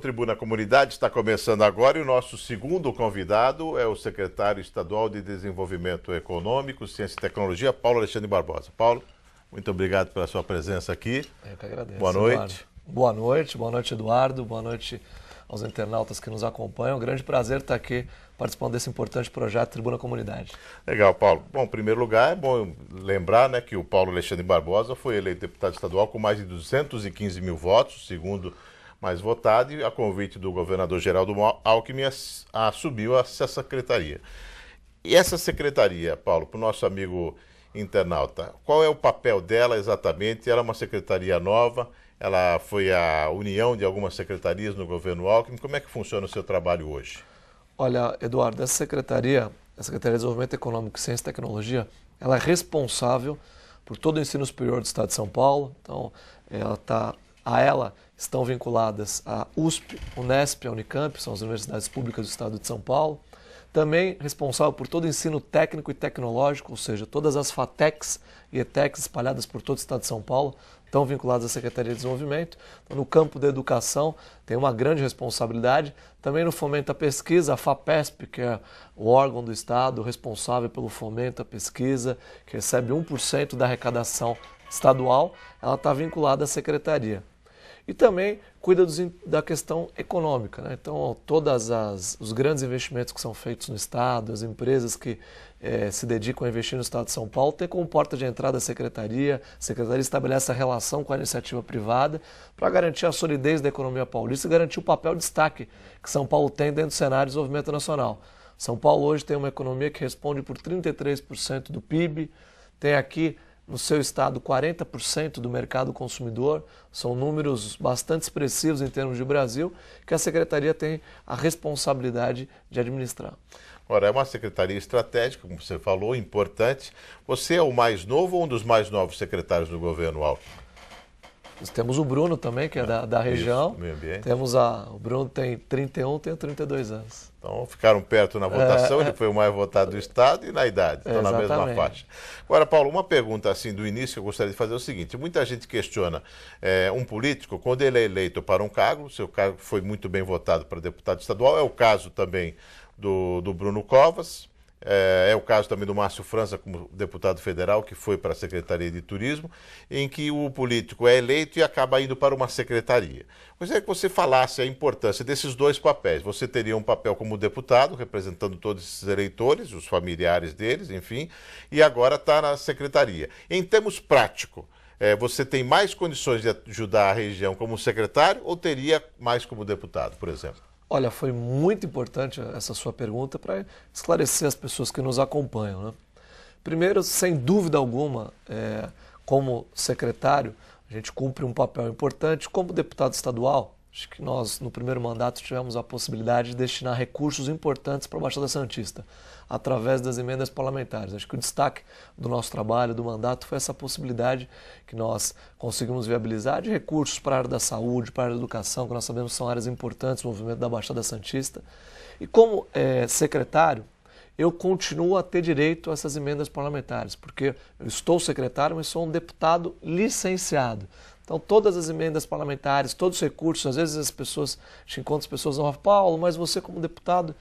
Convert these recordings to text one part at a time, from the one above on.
Tribuna Comunidade está começando agora e o nosso segundo convidado é o secretário estadual de Desenvolvimento Econômico, Ciência e Tecnologia, Paulo Alexandre Barbosa. Paulo, muito obrigado pela sua presença aqui. Eu que agradeço. Boa noite. Boa noite, Eduardo. Boa noite aos internautas que nos acompanham. Grande prazer estar aqui participando desse importante projeto Tribuna Comunidade. Legal, Paulo. Bom, em primeiro lugar, é bom lembrar, né, que o Paulo Alexandre Barbosa foi eleito deputado estadual com mais de 215 mil votos, o segundo mais votado, e a convite do governador Geraldo Alckmin assumiu essa secretaria. E essa secretaria, Paulo, para o nosso amigo internauta, qual é o papel dela exatamente? Ela é uma secretaria nova, ela foi a união de algumas secretarias no governo Alckmin. Como é que funciona o seu trabalho hoje? Olha, Eduardo, essa secretaria, a Secretaria de Desenvolvimento Econômico, Ciência e Tecnologia, ela é responsável por todo o ensino superior do Estado de São Paulo. Então, a ela estão vinculadas a USP, Unesp, a Unicamp, são as universidades públicas do Estado de São Paulo. Também responsável por todo o ensino técnico e tecnológico, ou seja, todas as FATECs e ETECs espalhadas por todo o Estado de São Paulo estão vinculadas à Secretaria de Desenvolvimento. Então, no campo da educação, tem uma grande responsabilidade. Também no fomento à pesquisa, a FAPESP, que é o órgão do Estado responsável pelo fomento à pesquisa, que recebe 1% da arrecadação estadual, ela está vinculada à Secretaria. E também cuida da questão econômica, né? Então, todos os grandes investimentos que são feitos no Estado, as empresas que se dedicam a investir no Estado de São Paulo, tem como porta de entrada a Secretaria estabelece a relação com a iniciativa privada para garantir a solidez da economia paulista e garantir o papel de destaque que São Paulo tem dentro do cenário de desenvolvimento nacional. São Paulo hoje tem uma economia que responde por 33% do PIB, tem aqui no seu estado 40% do mercado consumidor, são números bastante expressivos em termos de Brasil, que a Secretaria tem a responsabilidade de administrar. Ora, é uma secretaria estratégica, como você falou, importante. Você é o mais novo ou um dos mais novos secretários do governo Alckmin? Nós temos o Bruno também, que é da região. Isso, meio ambiente. O Bruno tem 31, tenho 32 anos. Então ficaram perto na votação, ele foi o mais votado do Estado e na idade, estão na mesma faixa. Agora, Paulo, uma pergunta assim do início que eu gostaria de fazer é o seguinte: muita gente questiona um político, quando ele é eleito para um cargo, seu cargo foi muito bem votado para deputado estadual, é o caso também do Bruno Covas. É o caso também do Márcio França como deputado federal, que foi para a Secretaria de Turismo, em que o político é eleito e acaba indo para uma secretaria. Gostaria que você falasse a importância desses dois papéis. Você teria um papel como deputado, representando todos esses eleitores, os familiares deles, enfim, e agora está na secretaria. Em termos práticos, você tem mais condições de ajudar a região como secretário ou teria mais como deputado, por exemplo? Olha, foi muito importante essa sua pergunta para esclarecer as pessoas que nos acompanham, né? Primeiro, sem dúvida alguma, como secretário, a gente cumpre um papel importante. Como deputado estadual, acho que nós, no primeiro mandato, tivemos a possibilidade de destinar recursos importantes para a Baixada Santista, através das emendas parlamentares. Acho que o destaque do nosso trabalho, do mandato, foi essa possibilidade que nós conseguimos viabilizar de recursos para a área da saúde, para a área da educação, que nós sabemos que são áreas importantes no movimento da Baixada Santista. E como secretário, eu continuo a ter direito a essas emendas parlamentares, porque eu estou secretário, mas sou um deputado licenciado. Então, todas as emendas parlamentares, todos os recursos, às vezes a gente encontra as pessoas não falam: Paulo, mas você como deputado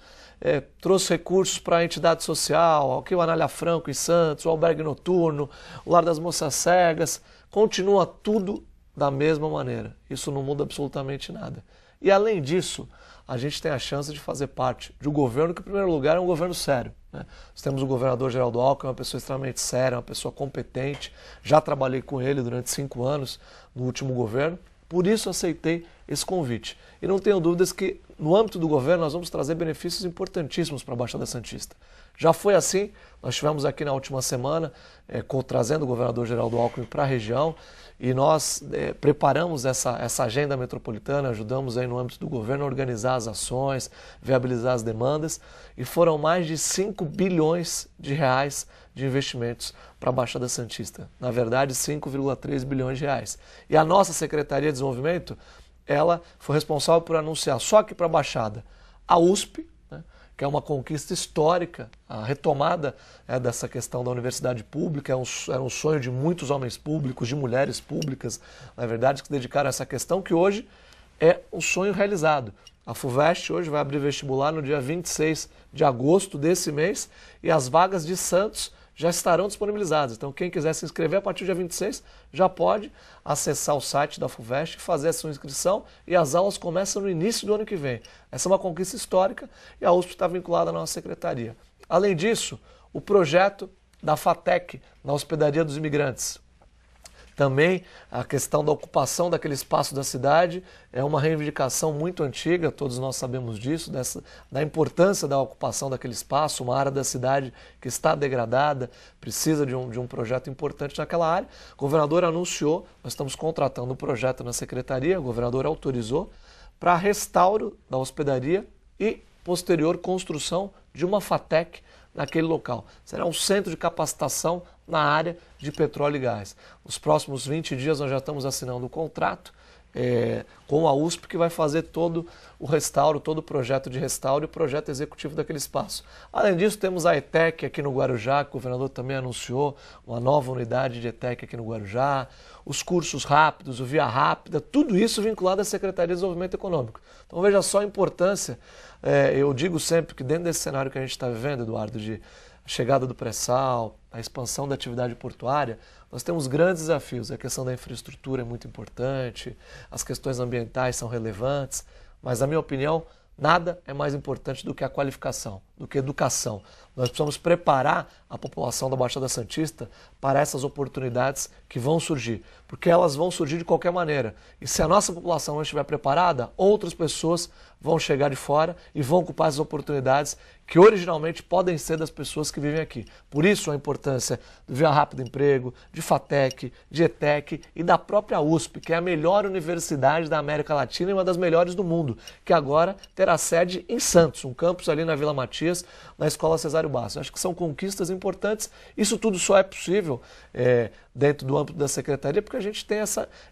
trouxe recursos para a entidade social, aqui o Anália Franco em Santos, o Albergue Noturno, o Lar das Moças Cegas, continua tudo da mesma maneira. Isso não muda absolutamente nada. E além disso, a gente tem a chance de fazer parte de um governo que, em primeiro lugar, é um governo sério, né? Nós temos o governador Geraldo Alckmin, uma pessoa extremamente séria, uma pessoa competente. Já trabalhei com ele durante 5 anos no último governo, por isso aceitei esse convite. E não tenho dúvidas que, no âmbito do governo, nós vamos trazer benefícios importantíssimos para a Baixada Santista. Já foi assim, nós estivemos aqui na última semana trazendo o governador Geraldo Alckmin para a região e nós preparamos essa agenda metropolitana, ajudamos aí no âmbito do governo a organizar as ações, viabilizar as demandas e foram mais de 5 bilhões de reais de investimentos para a Baixada Santista. Na verdade, 5,3 bilhões de reais. E a nossa Secretaria de Desenvolvimento, ela foi responsável por anunciar só aqui para a Baixada a USP, que é uma conquista histórica, a retomada dessa questão da universidade pública, era um sonho de muitos homens públicos, de mulheres públicas, na verdade, que se dedicaram a essa questão, que hoje é um sonho realizado. A FUVEST hoje vai abrir vestibular no dia 26 de agosto desse mês e as vagas de Santos já estarão disponibilizadas. Então, quem quiser se inscrever a partir do dia 26 já pode acessar o site da FUVEST, fazer a sua inscrição e as aulas começam no início do ano que vem. Essa é uma conquista histórica e a USP está vinculada à nossa secretaria. Além disso, o projeto da FATEC, na Hospedaria dos Imigrantes. Também a questão da ocupação daquele espaço da cidade é uma reivindicação muito antiga, todos nós sabemos disso, da importância da ocupação daquele espaço, uma área da cidade que está degradada, precisa de um projeto importante naquela área. O governador anunciou, nós estamos contratando um projeto na secretaria, o governador autorizou, para restauro da hospedaria e posterior construção de uma FATEC naquele local. Será um centro de capacitação na área de petróleo e gás. Nos próximos 20 dias nós já estamos assinando o contrato com a USP, que vai fazer todo o restauro, todo o projeto de restauro e o projeto executivo daquele espaço. Além disso, temos a ETEC aqui no Guarujá, que o governador também anunciou, uma nova unidade de ETEC aqui no Guarujá, os cursos rápidos, o Via Rápida, tudo isso vinculado à Secretaria de Desenvolvimento Econômico. Então veja só a importância, eu digo sempre que dentro desse cenário que a gente está vivendo, Eduardo, de chegada do pré-sal, a expansão da atividade portuária, nós temos grandes desafios. A questão da infraestrutura é muito importante, as questões ambientais são relevantes, mas, na minha opinião, nada é mais importante do que a qualificação, do que a educação. Nós precisamos preparar a população da Baixada Santista para essas oportunidades que vão surgir, porque elas vão surgir de qualquer maneira. E se a nossa população não estiver preparada, outras pessoas vão chegar de fora e vão ocupar essas oportunidades que originalmente podem ser das pessoas que vivem aqui. Por isso a importância do Via Rápido Emprego, de FATEC, de ETEC e da própria USP, que é a melhor universidade da América Latina e uma das melhores do mundo, que agora terá sede em Santos, um campus ali na Vila Matias, na Escola Cesário Basso. Acho que são conquistas importantes. Isso tudo só é possível dentro do âmbito da Secretaria, porque a gente tem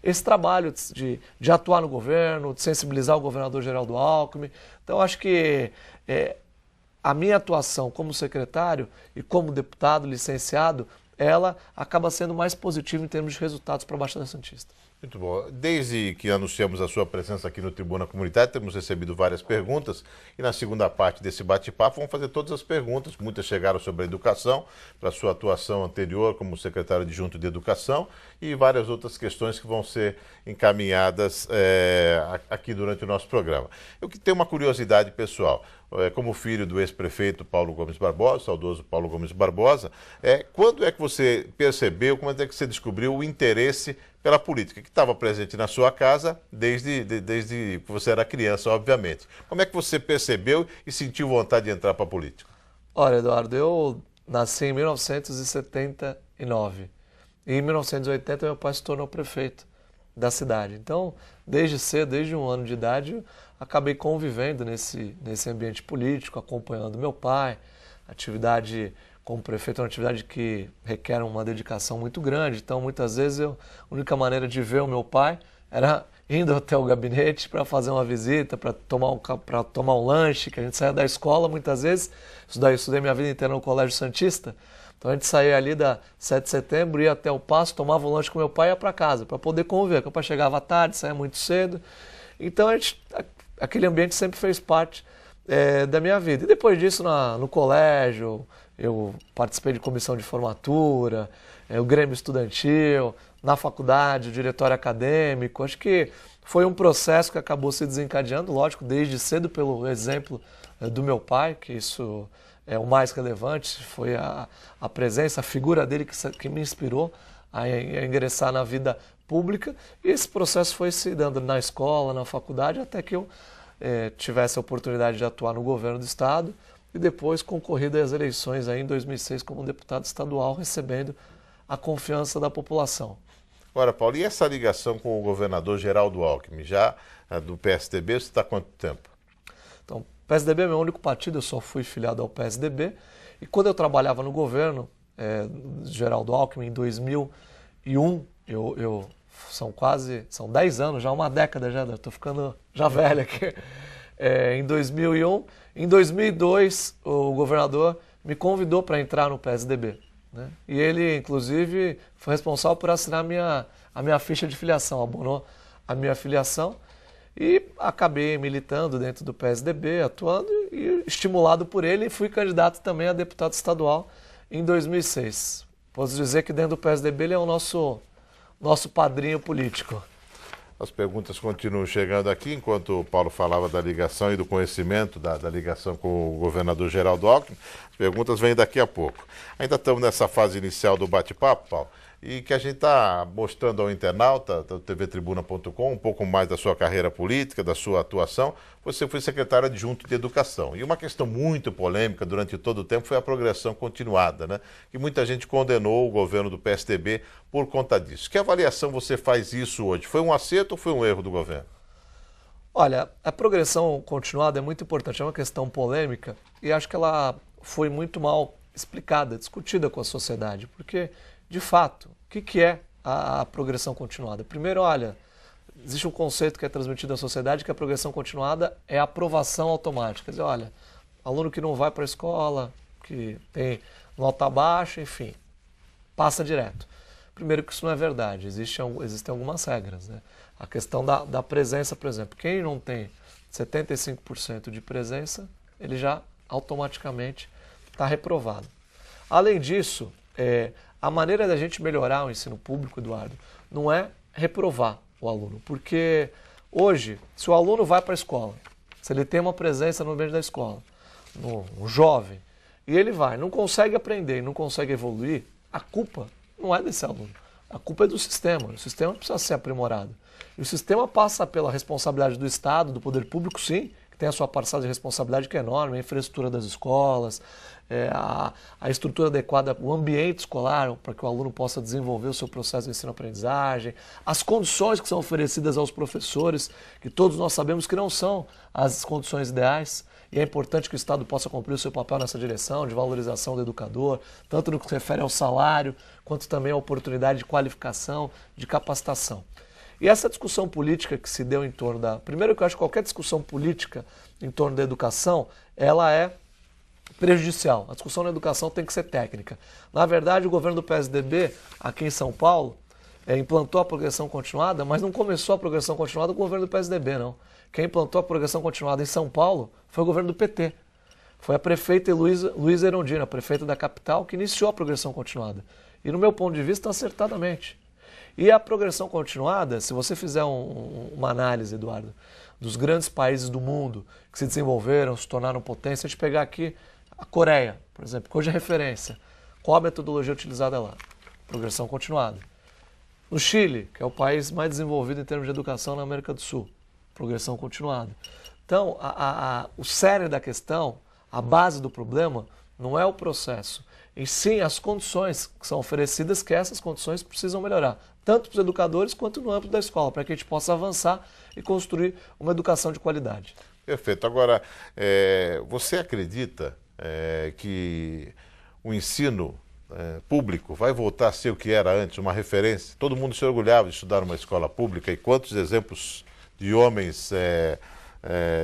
esse trabalho de atuar no governo, de sensibilizar o governador Geraldo Alckmin. Então, acho que a minha atuação como secretário e como deputado licenciado, ela acaba sendo mais positiva em termos de resultados para a Baixada Santista. Muito bom. Desde que anunciamos a sua presença aqui no Tribuna Comunitária, temos recebido várias perguntas e na segunda parte desse bate-papo vamos fazer todas as perguntas. Muitas chegaram sobre a educação, para a sua atuação anterior como secretário adjunto de Educação e várias outras questões que vão ser encaminhadas aqui durante o nosso programa. Eu que tenho uma curiosidade pessoal. Como filho do ex-prefeito Paulo Gomes Barbosa, saudoso Paulo Gomes Barbosa, quando é que você percebeu, quando é que você descobriu o interesse pela política, que estava presente na sua casa desde que você era criança, obviamente. Como é que você percebeu e sentiu vontade de entrar para a política? Olha, Eduardo, eu nasci em 1979 e em 1980 meu pai se tornou prefeito da cidade. Então, desde cedo, desde 1 ano de idade, eu acabei convivendo nesse ambiente político, acompanhando meu pai. A atividade como prefeito é uma atividade que requer uma dedicação muito grande, então muitas vezes a única maneira de ver o meu pai era indo até o gabinete para fazer uma visita, para tomar um lanche, que a gente saía da escola muitas vezes. Estudei minha vida inteira no Colégio Santista, então a gente saía ali da 7 de setembro, ia até o Paço, tomava um lanche com meu pai e ia para casa, para poder conviver, porque o pai chegava à tarde, saía muito cedo. Então aquele ambiente sempre fez parte da minha vida. E depois disso, no colégio, eu participei de comissão de formatura, o Grêmio Estudantil, na faculdade, o diretório acadêmico. Acho que foi um processo que acabou se desencadeando, lógico, desde cedo pelo exemplo do meu pai, que isso é o mais relevante, foi a presença, a figura dele que me inspirou a ingressar na vida pública. E esse processo foi se dando na escola, na faculdade, até que eu tivesse a oportunidade de atuar no governo do estado e depois concorrido às eleições aí em 2006 como deputado estadual, recebendo a confiança da população. Agora, Paulo, e essa ligação com o governador Geraldo Alckmin, já do PSDB, você está há quanto tempo? Então, o PSDB é meu único partido, eu só fui filiado ao PSDB, e quando eu trabalhava no governo Geraldo Alckmin, em 2001, são 10 anos, já uma década já, estou ficando já velho aqui. Em 2001, em 2002 o governador me convidou para entrar no PSDB, né? E ele, inclusive, foi responsável por assinar a minha ficha de filiação, abonou a minha filiação. E acabei militando dentro do PSDB, atuando e estimulado por ele, fui candidato também a deputado estadual em 2006. Posso dizer que dentro do PSDB ele é o nosso padrinho político. As perguntas continuam chegando aqui, enquanto o Paulo falava da ligação e do conhecimento da ligação com o governador Geraldo Alckmin. As perguntas vêm daqui a pouco. Ainda estamos nessa fase inicial do bate-papo, Paulo, e que a gente está mostrando ao internauta, da tvtribuna.com, um pouco mais da sua carreira política, da sua atuação. Você foi secretário adjunto de Educação. E uma questão muito polêmica durante todo o tempo foi a progressão continuada, né? Que muita gente condenou o governo do PSDB por conta disso. Que avaliação você faz isso hoje? Foi um acerto ou foi um erro do governo? Olha, a progressão continuada é muito importante, é uma questão polêmica e acho que ela foi muito mal explicada, discutida com a sociedade, porque, de fato, o que é a progressão continuada? Primeiro, olha, existe um conceito que é transmitido à sociedade que a progressão continuada é a aprovação automática. Quer dizer, olha, aluno que não vai para a escola, que tem nota baixa, enfim, passa direto. Primeiro que isso não é verdade, existem algumas regras, né? A questão da presença, por exemplo, quem não tem 75% de presença, ele já automaticamente está reprovado. Além disso, a maneira da gente melhorar o ensino público, Eduardo, não é reprovar o aluno, porque hoje, se o aluno vai para a escola, se ele tem uma presença no ambiente da escola, um jovem, e ele vai, não consegue aprender, não consegue evoluir, a culpa não é desse aluno, a culpa é do sistema. O sistema precisa ser aprimorado. E o sistema passa pela responsabilidade do Estado, do poder público, sim, que tem a sua parcela de responsabilidade que é enorme, a infraestrutura das escolas, a estrutura adequada, o ambiente escolar para que o aluno possa desenvolver o seu processo de ensino-aprendizagem, as condições que são oferecidas aos professores, que todos nós sabemos que não são as condições ideais, e é importante que o Estado possa cumprir o seu papel nessa direção de valorização do educador, tanto no que se refere ao salário, quanto também à oportunidade de qualificação, de capacitação. E essa discussão política que se deu em torno da... Primeiro que eu acho que qualquer discussão política em torno da educação, ela é prejudicial. A discussão na educação tem que ser técnica. Na verdade, o governo do PSDB, aqui em São Paulo, implantou a progressão continuada, mas não começou a progressão continuada com o governo do PSDB, não. Quem implantou a progressão continuada em São Paulo foi o governo do PT. Foi a prefeita Luísa Erundina, a prefeita da capital, que iniciou a progressão continuada. E, no meu ponto de vista, acertadamente. E a progressão continuada, se você fizer uma análise, Eduardo, dos grandes países do mundo que se desenvolveram, se tornaram potência, a gente pegar aqui a Coreia, por exemplo, que hoje é referência. Qual a metodologia utilizada lá? Progressão continuada. No Chile, que é o país mais desenvolvido em termos de educação na América do Sul, progressão continuada. Então, o cerne da questão, a base do problema, não é o processo, e sim as condições que são oferecidas, que essas condições precisam melhorar, tanto para os educadores quanto no âmbito da escola, para que a gente possa avançar e construir uma educação de qualidade. Perfeito. Agora, você acredita que o ensino público vai voltar a ser o que era antes, uma referência? Todo mundo se orgulhava de estudar numa escola pública, e quantos exemplos de homens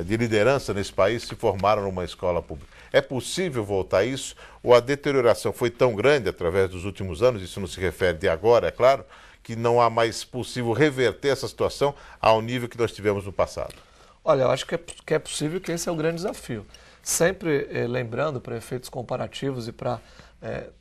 de liderança nesse país se formaram numa escola pública? É possível voltar a isso? Ou a deterioração foi tão grande através dos últimos anos, isso não se refere de agora, é claro, que não há mais possível reverter essa situação ao nível que nós tivemos no passado? Olha, eu acho que é possível, que esse é o grande desafio. Sempre lembrando, para efeitos comparativos e para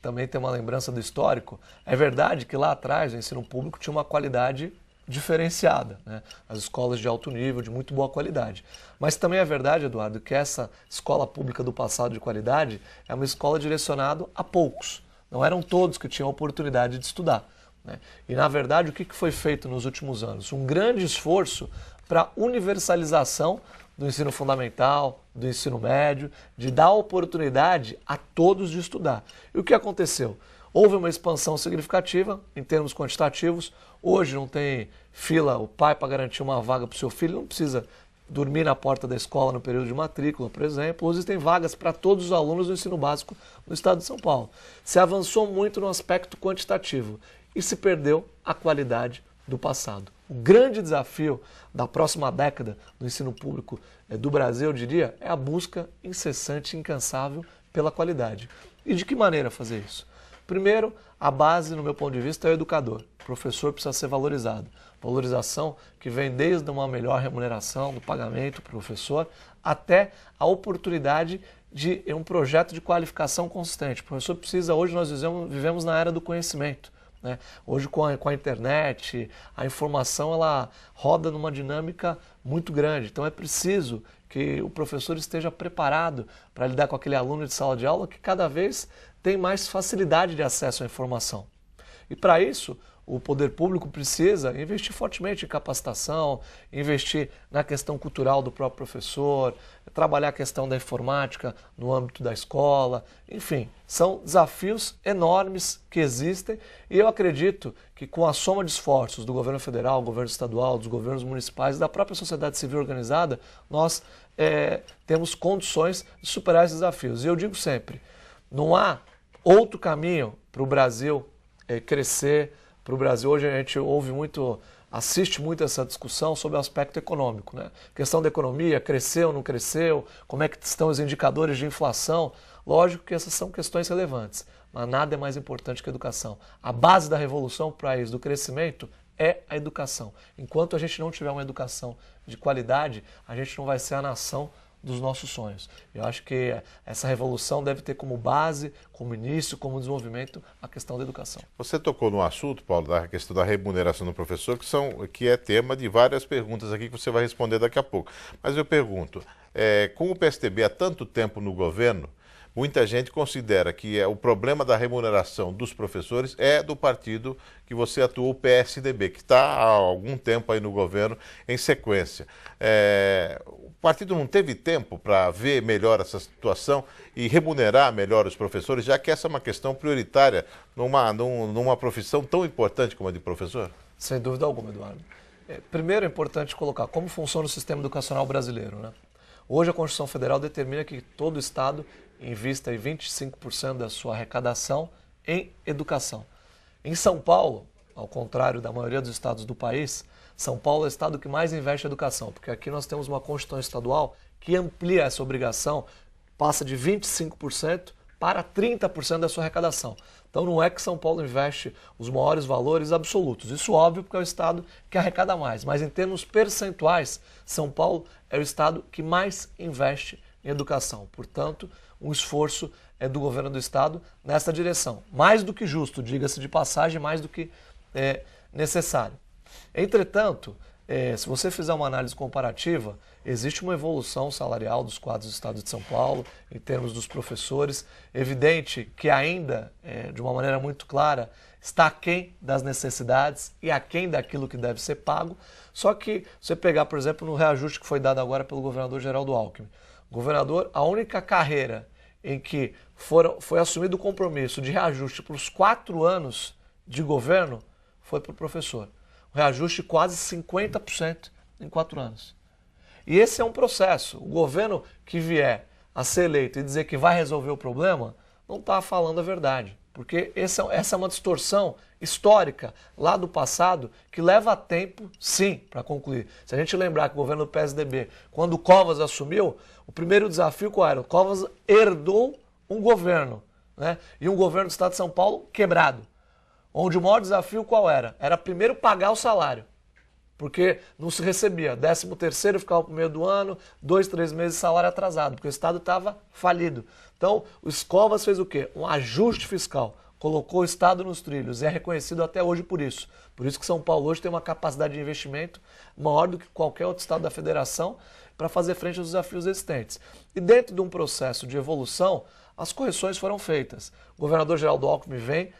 também ter uma lembrança do histórico, é verdade que lá atrás o ensino público tinha uma qualidade diferenciada, né? As escolas de alto nível, de muito boa qualidade. Mas também é verdade, Eduardo, que essa escola pública do passado de qualidade é uma escola direcionada a poucos. Não eram todos que tinham a oportunidade de estudar, né? E, na verdade, o que foi feito nos últimos anos? Um grande esforço para universalização do ensino fundamental, do ensino médio, de dar oportunidade a todos de estudar. E o que aconteceu? Houve uma expansão significativa em termos quantitativos. Hoje não tem fila, o pai para garantir uma vaga para o seu filho não precisa dormir na porta da escola no período de matrícula, por exemplo. Hoje tem vagas para todos os alunos do ensino básico no estado de São Paulo. Se avançou muito no aspecto quantitativo e se perdeu a qualidade do passado. O grande desafio da próxima década do ensino público do Brasil, eu diria, é a busca incessante e incansável pela qualidade. E de que maneira fazer isso? Primeiro, a base, no meu ponto de vista, é o educador. O professor precisa ser valorizado. Valorização que vem desde uma melhor remuneração do pagamento do professor até a oportunidade de um projeto de qualificação consistente. O professor precisa, hoje nós vivemos na era do conhecimento, né? Hoje com a internet, a informação ela roda numa dinâmica muito grande. Então é preciso que o professor esteja preparado para lidar com aquele aluno de sala de aula que cada vez tem mais facilidade de acesso à informação. E para isso, o poder público precisa investir fortemente em capacitação, investir na questão cultural do próprio professor, trabalhar a questão da informática no âmbito da escola, enfim, são desafios enormes que existem e eu acredito que com a soma de esforços do governo federal, do governo estadual, dos governos municipais e da própria sociedade civil organizada, nós temos condições de superar esses desafios. E eu digo sempre, não há outro caminho para o Brasil crescer. Para o Brasil, hoje a gente assiste muito essa discussão sobre o aspecto econômico, né? Questão da economia, cresceu, não cresceu, como é que estão os indicadores de inflação. Lógico que essas são questões relevantes, mas nada é mais importante que a educação. A base da revolução para o país, do crescimento, é a educação. Enquanto a gente não tiver uma educação de qualidade, a gente não vai ser a nação dos nossos sonhos. Eu acho que essa revolução deve ter como base, como início, como desenvolvimento, a questão da educação. Você tocou no assunto, Paulo, da questão da remuneração do professor, que é tema de várias perguntas aqui que você vai responder daqui a pouco. Mas eu pergunto, com o PSDB há tanto tempo no governo, muita gente considera que o problema da remuneração dos professores é do partido que você atuou, o PSDB, que está há algum tempo aí no governo em sequência. O partido não teve tempo para ver melhor essa situação e remunerar melhor os professores, já que essa é uma questão prioritária numa profissão tão importante como a de professor? Sem dúvida alguma, Eduardo. Primeiro é importante colocar como funciona o sistema educacional brasileiro, né? Hoje a Constituição Federal determina que todo Estado invista em 25% da sua arrecadação em educação. Em São Paulo, ao contrário da maioria dos estados do país, São Paulo é o estado que mais investe em educação, porque aqui nós temos uma Constituição estadual que amplia essa obrigação, passa de 25% para 30% da sua arrecadação. Então não é que São Paulo investe os maiores valores absolutos, isso óbvio porque é o estado que arrecada mais, mas em termos percentuais, São Paulo é o estado que mais investe em educação. Portanto, um esforço do governo do estado nessa direção. Mais do que justo, diga-se de passagem, mais do que necessário. Entretanto, se você fizer uma análise comparativa, existe uma evolução salarial dos quadros do estado de São Paulo, em termos dos professores. Evidente que ainda, de uma maneira muito clara, está aquém das necessidades e aquém daquilo que deve ser pago. Só que, se você pegar, por exemplo, no reajuste que foi dado agora pelo governador Geraldo Alckmin, governador, a única carreira em que foi assumido o compromisso de reajuste para os 4 anos de governo foi para o professor. Um reajuste de quase 50% em 4 anos. E esse é um processo. O governo que vier a ser eleito e dizer que vai resolver o problema, não está falando a verdade. Porque essa é uma distorção histórica lá do passado que leva tempo, sim, para concluir. Se a gente lembrar que o governo do PSDB, quando o Covas assumiu, o primeiro desafio qual era? O Covas herdou um governo, né? E um governo do estado de São Paulo quebrado. Onde o maior desafio qual era? Era primeiro pagar o salário. Porque não se recebia. 13º ficava pro meio do ano, 2, 3 meses de salário atrasado, porque o estado estava falido. Então, o Covas fez o quê? Um ajuste fiscal. Colocou o estado nos trilhos e é reconhecido até hoje por isso. Por isso que São Paulo hoje tem uma capacidade de investimento maior do que qualquer outro estado da federação para fazer frente aos desafios existentes. E dentro de um processo de evolução, as correções foram feitas. O governador Geraldo Alckmin vem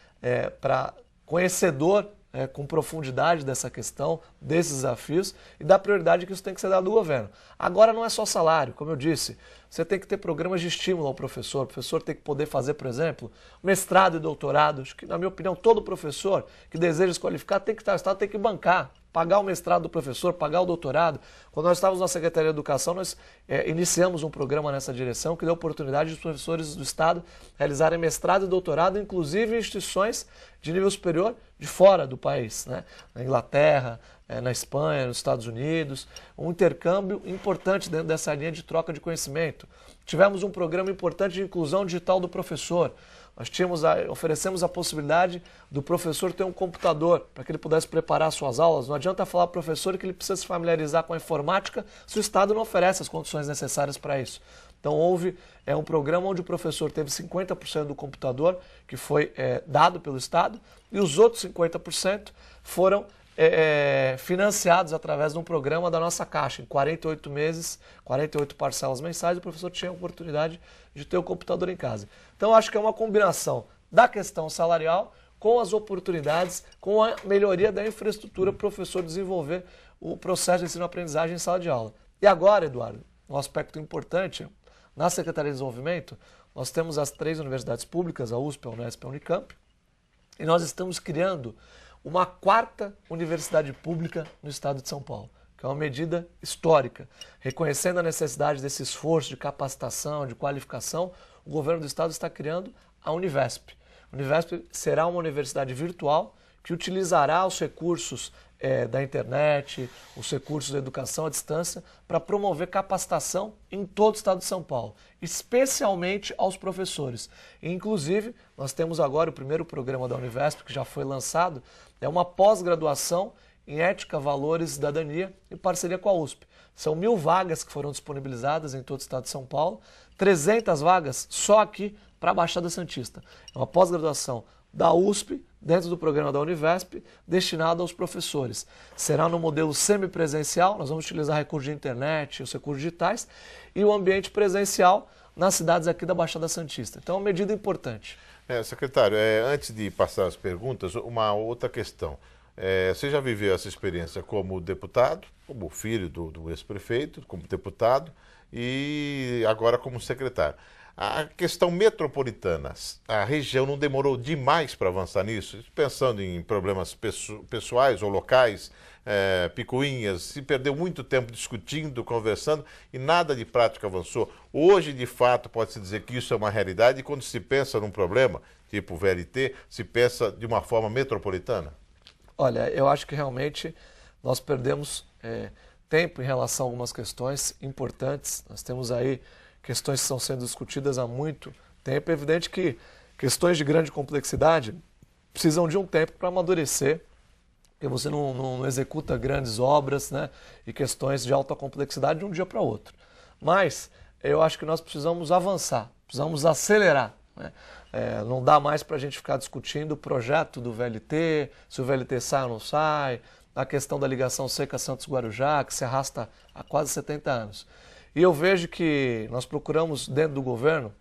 para conhecedor com profundidade dessa questão, desses desafios e da prioridade que isso tem que ser dado do governo. Agora não é só salário, como eu disse, você tem que ter programas de estímulo ao professor. O professor tem que poder fazer, por exemplo, mestrado e doutorado. Acho que, na minha opinião, todo professor que deseja se qualificar tem que estar, o Estado tem que bancar, pagar o mestrado do professor, pagar o doutorado. Quando nós estávamos na Secretaria de Educação, nós iniciamos um programa nessa direção que deu oportunidade dos professores do Estado realizarem mestrado e doutorado, inclusive em instituições de nível superior de fora do país, né? Na Inglaterra, na Espanha, nos Estados Unidos, um intercâmbio importante dentro dessa linha de troca de conhecimento. Tivemos um programa importante de inclusão digital do professor. Oferecemos a possibilidade do professor ter um computador para que ele pudesse preparar suas aulas. Não adianta falar para o professor que ele precisa se familiarizar com a informática se o Estado não oferece as condições necessárias para isso. Então houve um programa onde o professor teve 50% do computador que foi dado pelo Estado e os outros 50% foram financiados através de um programa da nossa Caixa. Em 48 meses, 48 parcelas mensais, o professor tinha a oportunidade de ter o computador em casa. Então, acho que é uma combinação da questão salarial com as oportunidades, com a melhoria da infraestrutura para o professor desenvolver o processo de ensino-aprendizagem em sala de aula. E agora, Eduardo, um aspecto importante, na Secretaria de Desenvolvimento, nós temos as 3 universidades públicas, a USP, a Unesp e a Unicamp, e nós estamos criando uma 4ª universidade pública no estado de São Paulo, que é uma medida histórica. Reconhecendo a necessidade desse esforço de capacitação, de qualificação, o governo do estado está criando a Univesp. A Univesp será uma universidade virtual que utilizará os recursos da internet, os recursos da educação à distância, para promover capacitação em todo o estado de São Paulo, especialmente aos professores. E, inclusive, nós temos agora o primeiro programa da Univesp, que já foi lançado, é uma pós-graduação em Ética, Valores e Cidadania, em parceria com a USP. São 1.000 vagas que foram disponibilizadas em todo o estado de São Paulo, 300 vagas só aqui para a Baixada Santista. É uma pós-graduação da USP, dentro do programa da Univesp, destinado aos professores. Será no modelo semipresencial, nós vamos utilizar recursos de internet, os recursos digitais, e o ambiente presencial nas cidades aqui da Baixada Santista. Então, é uma medida importante. Secretário, antes de passar as perguntas, uma outra questão. Você já viveu essa experiência como deputado, como filho do ex-prefeito, como deputado, e agora como secretário. A questão metropolitana, a região não demorou demais para avançar nisso? Pensando em problemas pessoais ou locais, picuinhas, se perdeu muito tempo discutindo, conversando e nada de prática avançou. Hoje, de fato, pode-se dizer que isso é uma realidade e quando se pensa num problema, tipo VLT, se pensa de uma forma metropolitana? Olha, eu acho que realmente nós perdemos tempo em relação a algumas questões importantes. Nós temos aí questões que estão sendo discutidas há muito tempo. É evidente que questões de grande complexidade precisam de um tempo para amadurecer, porque você não executa grandes obras, né, e questões de alta complexidade de um dia para outro. Mas eu acho que nós precisamos avançar, precisamos acelerar, né? Não dá mais para a gente ficar discutindo o projeto do VLT, se o VLT sai ou não sai, a questão da ligação seca Santos-Guarujá, que se arrasta há quase 70 anos. E eu vejo que nós procuramos, dentro do governo,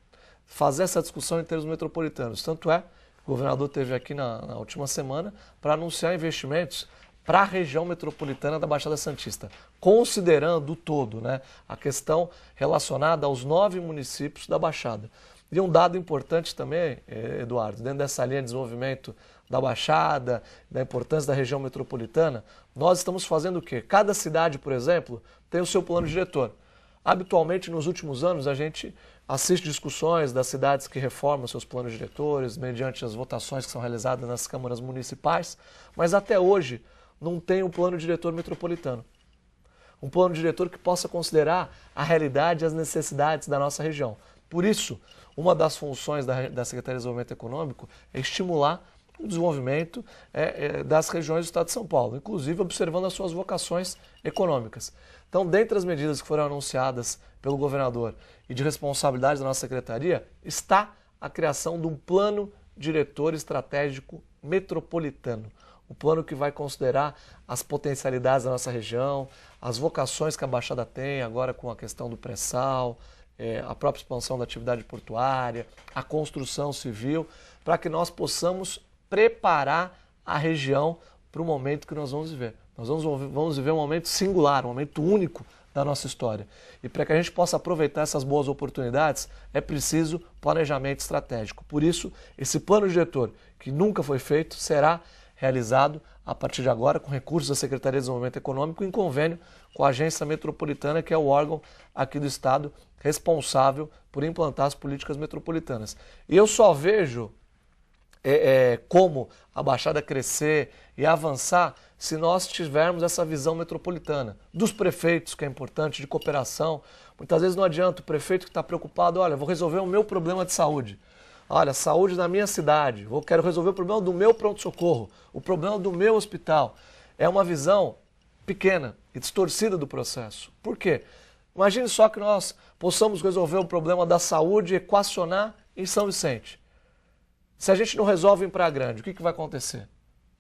fazer essa discussão em termos metropolitanos. Tanto é que o governador esteve aqui na última semana para anunciar investimentos para a região metropolitana da Baixada Santista, considerando o todo, né, a questão relacionada aos 9 municípios da Baixada. E um dado importante também, Eduardo, dentro dessa linha de desenvolvimento da Baixada, da importância da região metropolitana, nós estamos fazendo o quê? Cada cidade, por exemplo, tem o seu plano diretor. Habitualmente, nos últimos anos, a gente assiste discussões das cidades que reformam seus planos diretores, mediante as votações que são realizadas nas câmaras municipais, mas até hoje não tem um plano diretor metropolitano. Um plano diretor que possa considerar a realidade e as necessidades da nossa região. Por isso, uma das funções da Secretaria de Desenvolvimento Econômico é estimular o desenvolvimento das regiões do estado de São Paulo, inclusive observando as suas vocações econômicas. Então, dentre as medidas que foram anunciadas pelo governador e de responsabilidade da nossa secretaria, está a criação de um plano diretor estratégico metropolitano. Um plano que vai considerar as potencialidades da nossa região, as vocações que a Baixada tem, agora com a questão do pré-sal, a própria expansão da atividade portuária, a construção civil, para que nós possamos preparar a região para o momento que nós vamos viver. Nós vamos viver um momento singular, um momento único da nossa história. E para que a gente possa aproveitar essas boas oportunidades, é preciso planejamento estratégico. Por isso, esse plano diretor, que nunca foi feito, será realizado a partir de agora com recursos da Secretaria de Desenvolvimento Econômico em convênio com a Agência Metropolitana, que é o órgão aqui do Estado responsável por implantar as políticas metropolitanas. E eu só vejo como a Baixada crescer e avançar se nós tivermos essa visão metropolitana. Dos prefeitos, que é importante, de cooperação. Muitas vezes não adianta o prefeito que está preocupado, olha, vou resolver o meu problema de saúde. Olha, saúde na minha cidade, quero resolver o problema do meu pronto-socorro, o problema do meu hospital. É uma visão pequena e distorcida do processo. Por quê? Imagine só que nós possamos resolver o problema da saúde, equacionar em São Vicente. Se a gente não resolve em Praia Grande, o que vai acontecer?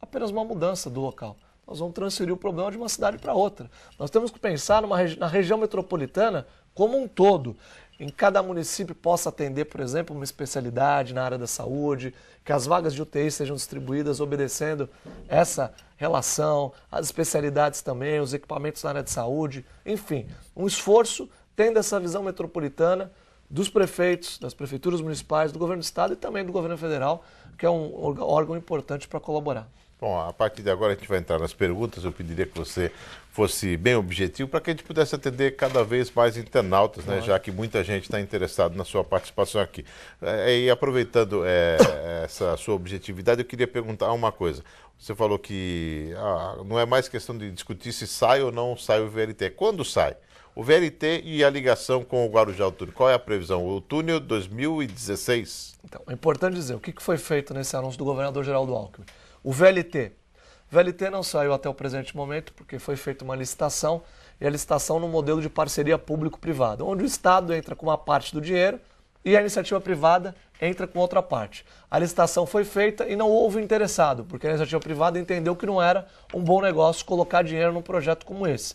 Apenas uma mudança do local. Nós vamos transferir o problema de uma cidade para outra. Nós temos que pensar na região metropolitana como um todo. Em cada município possa atender, por exemplo, uma especialidade na área da saúde, que as vagas de UTI sejam distribuídas obedecendo essa relação, as especialidades também, os equipamentos na área de saúde, enfim, um esforço tendo essa visão metropolitana dos prefeitos, das prefeituras municipais, do governo do estado e também do governo federal, que é um órgão importante para colaborar. Bom, a partir de agora a gente vai entrar nas perguntas. Eu pediria que você fosse bem objetivo para que a gente pudesse atender cada vez mais internautas, né? Já que muita gente está interessada na sua participação aqui. E aproveitando essa sua objetividade, eu queria perguntar uma coisa. Você falou que não é mais questão de discutir se sai ou não sai o VLT. Quando sai? O VLT e a ligação com o Guarujá ao túnel. Qual é a previsão? O túnel 2016? Então, é importante dizer o que foi feito nesse anúncio do governador Geraldo Alckmin. O VLT não saiu até o presente momento porque foi feita uma licitação e a licitação no modelo de parceria público-privada, onde o Estado entra com uma parte do dinheiro e a iniciativa privada entra com outra parte. A licitação foi feita e não houve interessado, porque a iniciativa privada entendeu que não era um bom negócio colocar dinheiro num projeto como esse,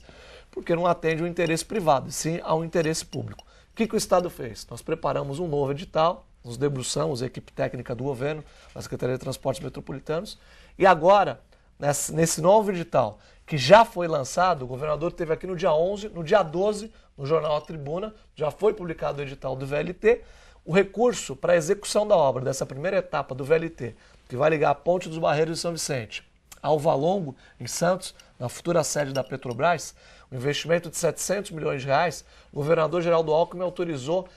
porque não atende o interesse privado, sim ao interesse público. O que o Estado fez? Nós preparamos um novo edital, nos debruçamos, a equipe técnica do governo, a Secretaria de Transportes Metropolitanos, e agora, nesse novo edital, que já foi lançado, o governador teve aqui no dia 11, no dia 12, no jornal A Tribuna, já foi publicado o edital do VLT, o recurso para a execução da obra dessa primeira etapa do VLT, que vai ligar a Ponte dos Barreiros de São Vicente ao Valongo, em Santos, na futura sede da Petrobras, um investimento de 700 milhões de reais, o governador Geraldo Alckmin autorizou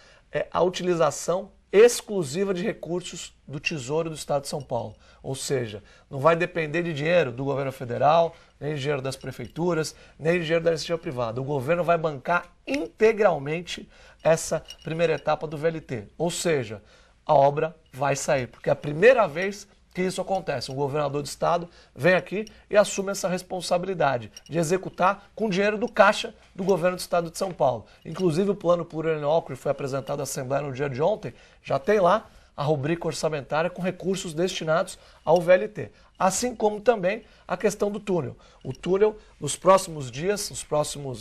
a utilização exclusiva de recursos do Tesouro do Estado de São Paulo. Ou seja, não vai depender de dinheiro do governo federal, nem de dinheiro das prefeituras, nem de dinheiro da iniciativa privada. O governo vai bancar integralmente essa primeira etapa do VLT. Ou seja, a obra vai sair, porque é a primeira vez que isso acontece. Um governador do estado vem aqui e assume essa responsabilidade de executar com dinheiro do caixa do governo do estado de São Paulo. Inclusive o plano plurianual que foi apresentado à Assembleia no dia de ontem, já tem lá a rubrica orçamentária com recursos destinados ao VLT. Assim como também a questão do túnel. O túnel, nos próximos dias,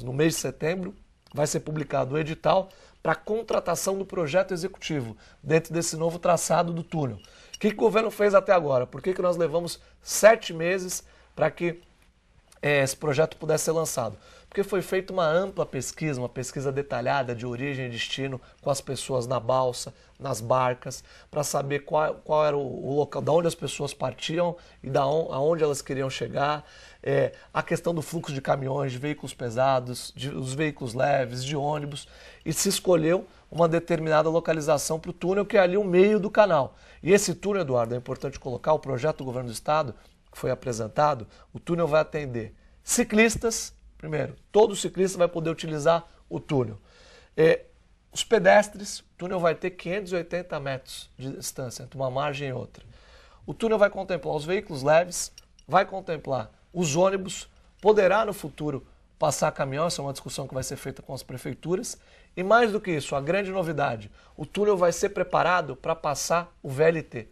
no mês de setembro, vai ser publicado o edital para a contratação do projeto executivo dentro desse novo traçado do túnel. O que o governo fez até agora? Por que nós levamos 7 meses para que esse projeto pudesse ser lançado? Porque foi feita uma ampla pesquisa, uma pesquisa detalhada de origem e destino com as pessoas na balsa, nas barcas, para saber qual era o local, de onde as pessoas partiam e aonde elas queriam chegar, a questão do fluxo de caminhões, de veículos pesados, os veículos leves, de ônibus, e se escolheu uma determinada localização para o túnel, que é ali o meio do canal. E esse túnel, Eduardo, é importante colocar, o projeto do governo do estado, que foi apresentado, o túnel vai atender ciclistas, primeiro, todo ciclista vai poder utilizar o túnel. Os pedestres, o túnel vai ter 580 metros de distância entre uma margem e outra. O túnel vai contemplar os veículos leves, vai contemplar os ônibus, poderá no futuro passar caminhão, essa é uma discussão que vai ser feita com as prefeituras. E mais do que isso, a grande novidade, o túnel vai ser preparado para passar o VLT.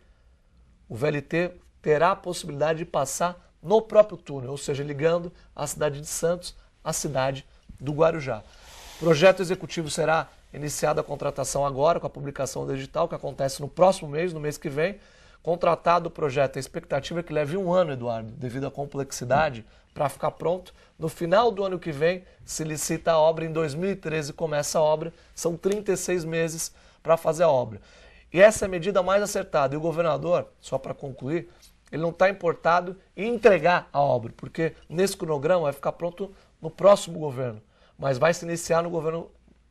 O VLT terá a possibilidade de passar no próprio túnel, ou seja, ligando a cidade de Santos à cidade do Guarujá. O projeto executivo será iniciada a contratação agora, com a publicação do edital, que acontece no próximo mês, no mês que vem. Contratado o projeto, a expectativa é que leve 1 ano, Eduardo, devido à complexidade, para ficar pronto. No final do ano que vem, se licita a obra, em 2013 começa a obra, são 36 meses para fazer a obra. E essa é a medida mais acertada. E o governador, só para concluir, ele não está importado em entregar a obra, porque nesse cronograma vai ficar pronto no próximo governo, mas vai se iniciar no governo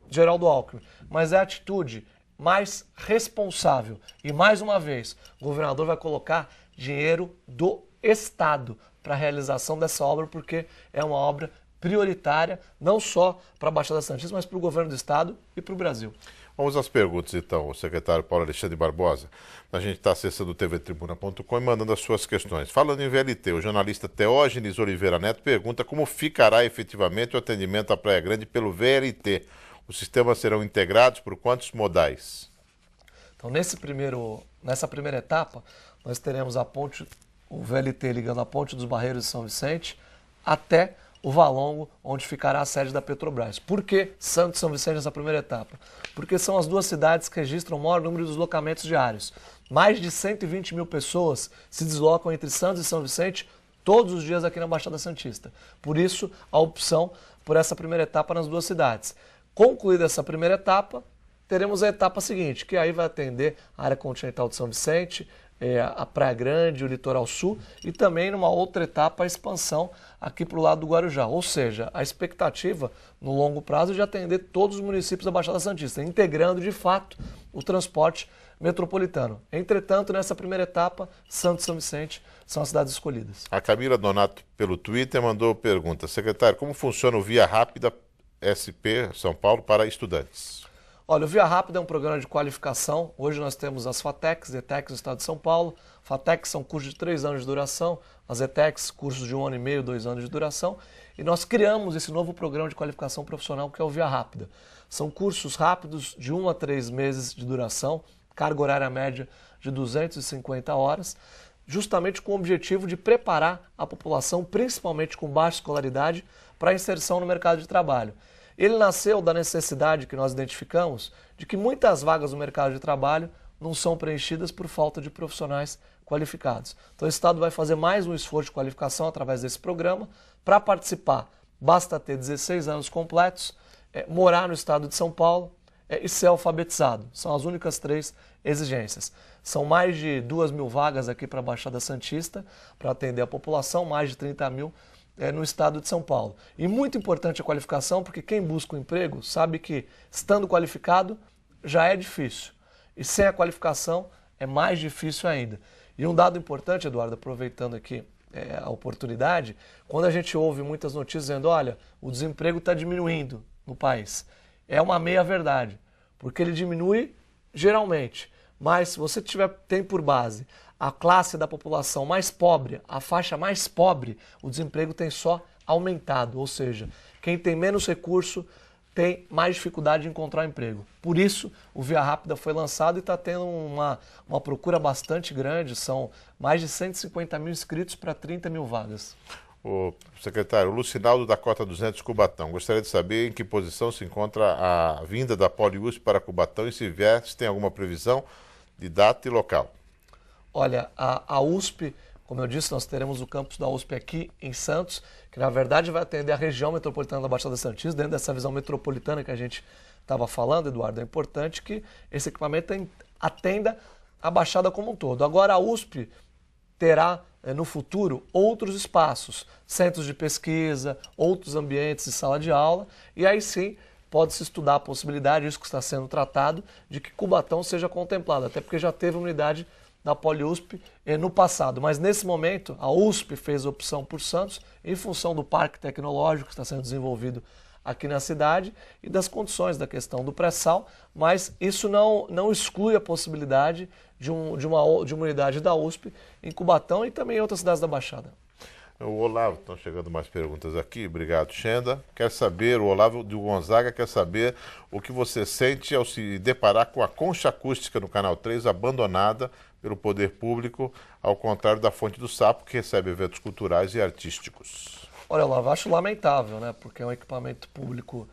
Geraldo Alckmin. Mas é a atitude mais responsável. E mais uma vez, o governador vai colocar dinheiro do Estado para a realização dessa obra, porque é uma obra prioritária, não só para a Baixada Santista, mas para o governo do Estado e para o Brasil. Vamos às perguntas, então, o secretário Paulo Alexandre Barbosa. A gente está acessando o tvtribuna.com e mandando as suas questões. Falando em VLT, o jornalista Teógenes Oliveira Neto pergunta como ficará efetivamente o atendimento à Praia Grande pelo VLT. Os sistemas serão integrados por quantos modais? Então, nessa primeira etapa, nós teremos o VLT ligando a Ponte dos Barreiros de São Vicente até o Valongo, onde ficará a sede da Petrobras. Por que Santos e São Vicente nessa primeira etapa? Porque são as duas cidades que registram o maior número de deslocamentos diários. Mais de 120 mil pessoas se deslocam entre Santos e São Vicente todos os dias aqui na Baixada Santista. Por isso, a opção por essa primeira etapa nas duas cidades. Concluída essa primeira etapa, teremos a etapa seguinte, que aí vai atender a área continental de São Vicente, a Praia Grande, o Litoral Sul e também numa outra etapa a expansão aqui para o lado do Guarujá. Ou seja, a expectativa no longo prazo é de atender todos os municípios da Baixada Santista, integrando de fato o transporte metropolitano. Entretanto, nessa primeira etapa, Santos e São Vicente são as cidades escolhidas. A Camila Donato, pelo Twitter, mandou pergunta. Secretário, como funciona o Via Rápida SP São Paulo para estudantes? Olha, o Via Rápida é um programa de qualificação. Hoje nós temos as FATECs, ETECs do Estado de São Paulo. FATECs são cursos de 3 anos de duração, as ETECs, cursos de 1 ano e meio, 2 anos de duração. E nós criamos esse novo programa de qualificação profissional que é o Via Rápida. São cursos rápidos de 1 a 3 meses de duração, carga horária média de 250 horas, justamente com o objetivo de preparar a população, principalmente com baixa escolaridade, para a inserção no mercado de trabalho. Ele nasceu da necessidade que nós identificamos de que muitas vagas no mercado de trabalho não são preenchidas por falta de profissionais qualificados. Então o Estado vai fazer mais um esforço de qualificação através desse programa. Para participar, basta ter 16 anos completos, morar no Estado de São Paulo e ser alfabetizado. São as únicas 3 exigências. São mais de 2.000 vagas aqui para a Baixada Santista, para atender a população, mais de 30 mil no estado de São Paulo. E muito importante a qualificação, porque quem busca um emprego sabe que, estando qualificado, já é difícil. E sem a qualificação, é mais difícil ainda. E um dado importante, Eduardo, aproveitando aqui a oportunidade, quando a gente ouve muitas notícias dizendo, olha, o desemprego está diminuindo no país. É uma meia-verdade, porque ele diminui geralmente. Mas se você tem por base a classe da população mais pobre, a faixa mais pobre, o desemprego tem só aumentado. Ou seja, quem tem menos recurso tem mais dificuldade de encontrar emprego. Por isso, o Via Rápida foi lançado e está tendo uma procura bastante grande. São mais de 150 mil inscritos para 30 mil vagas. O secretário, o Lucinaldo da Cota 200 Cubatão. Gostaria de saber em que posição se encontra a vinda da PoliUSP para Cubatão e se vier, se tem alguma previsão de data e local. Olha, a USP, como eu disse, nós teremos o campus da USP aqui em Santos, que na verdade vai atender a região metropolitana da Baixada Santista, dentro dessa visão metropolitana que a gente estava falando, Eduardo. É importante que esse equipamento atenda a Baixada como um todo. Agora a USP terá no futuro outros espaços, centros de pesquisa, outros ambientes de sala de aula, e aí sim pode-se estudar a possibilidade, isso que está sendo tratado, de que Cubatão seja contemplado, até porque já teve uma unidade da PoliUSP no passado. Mas nesse momento, a USP fez a opção por Santos em função do parque tecnológico que está sendo desenvolvido aqui na cidade e das condições da questão do pré-sal, mas isso não exclui a possibilidade de uma unidade da USP em Cubatão e também em outras cidades da Baixada. O Olavo, estão chegando mais perguntas aqui, obrigado, Xenda. Quer saber, o Olavo do Gonzaga quer saber o que você sente ao se deparar com a concha acústica no Canal 3 abandonada pelo poder público, ao contrário da Fonte do Sapo, que recebe eventos culturais e artísticos. Olha, Olavo, acho lamentável, né? Porque é um equipamento público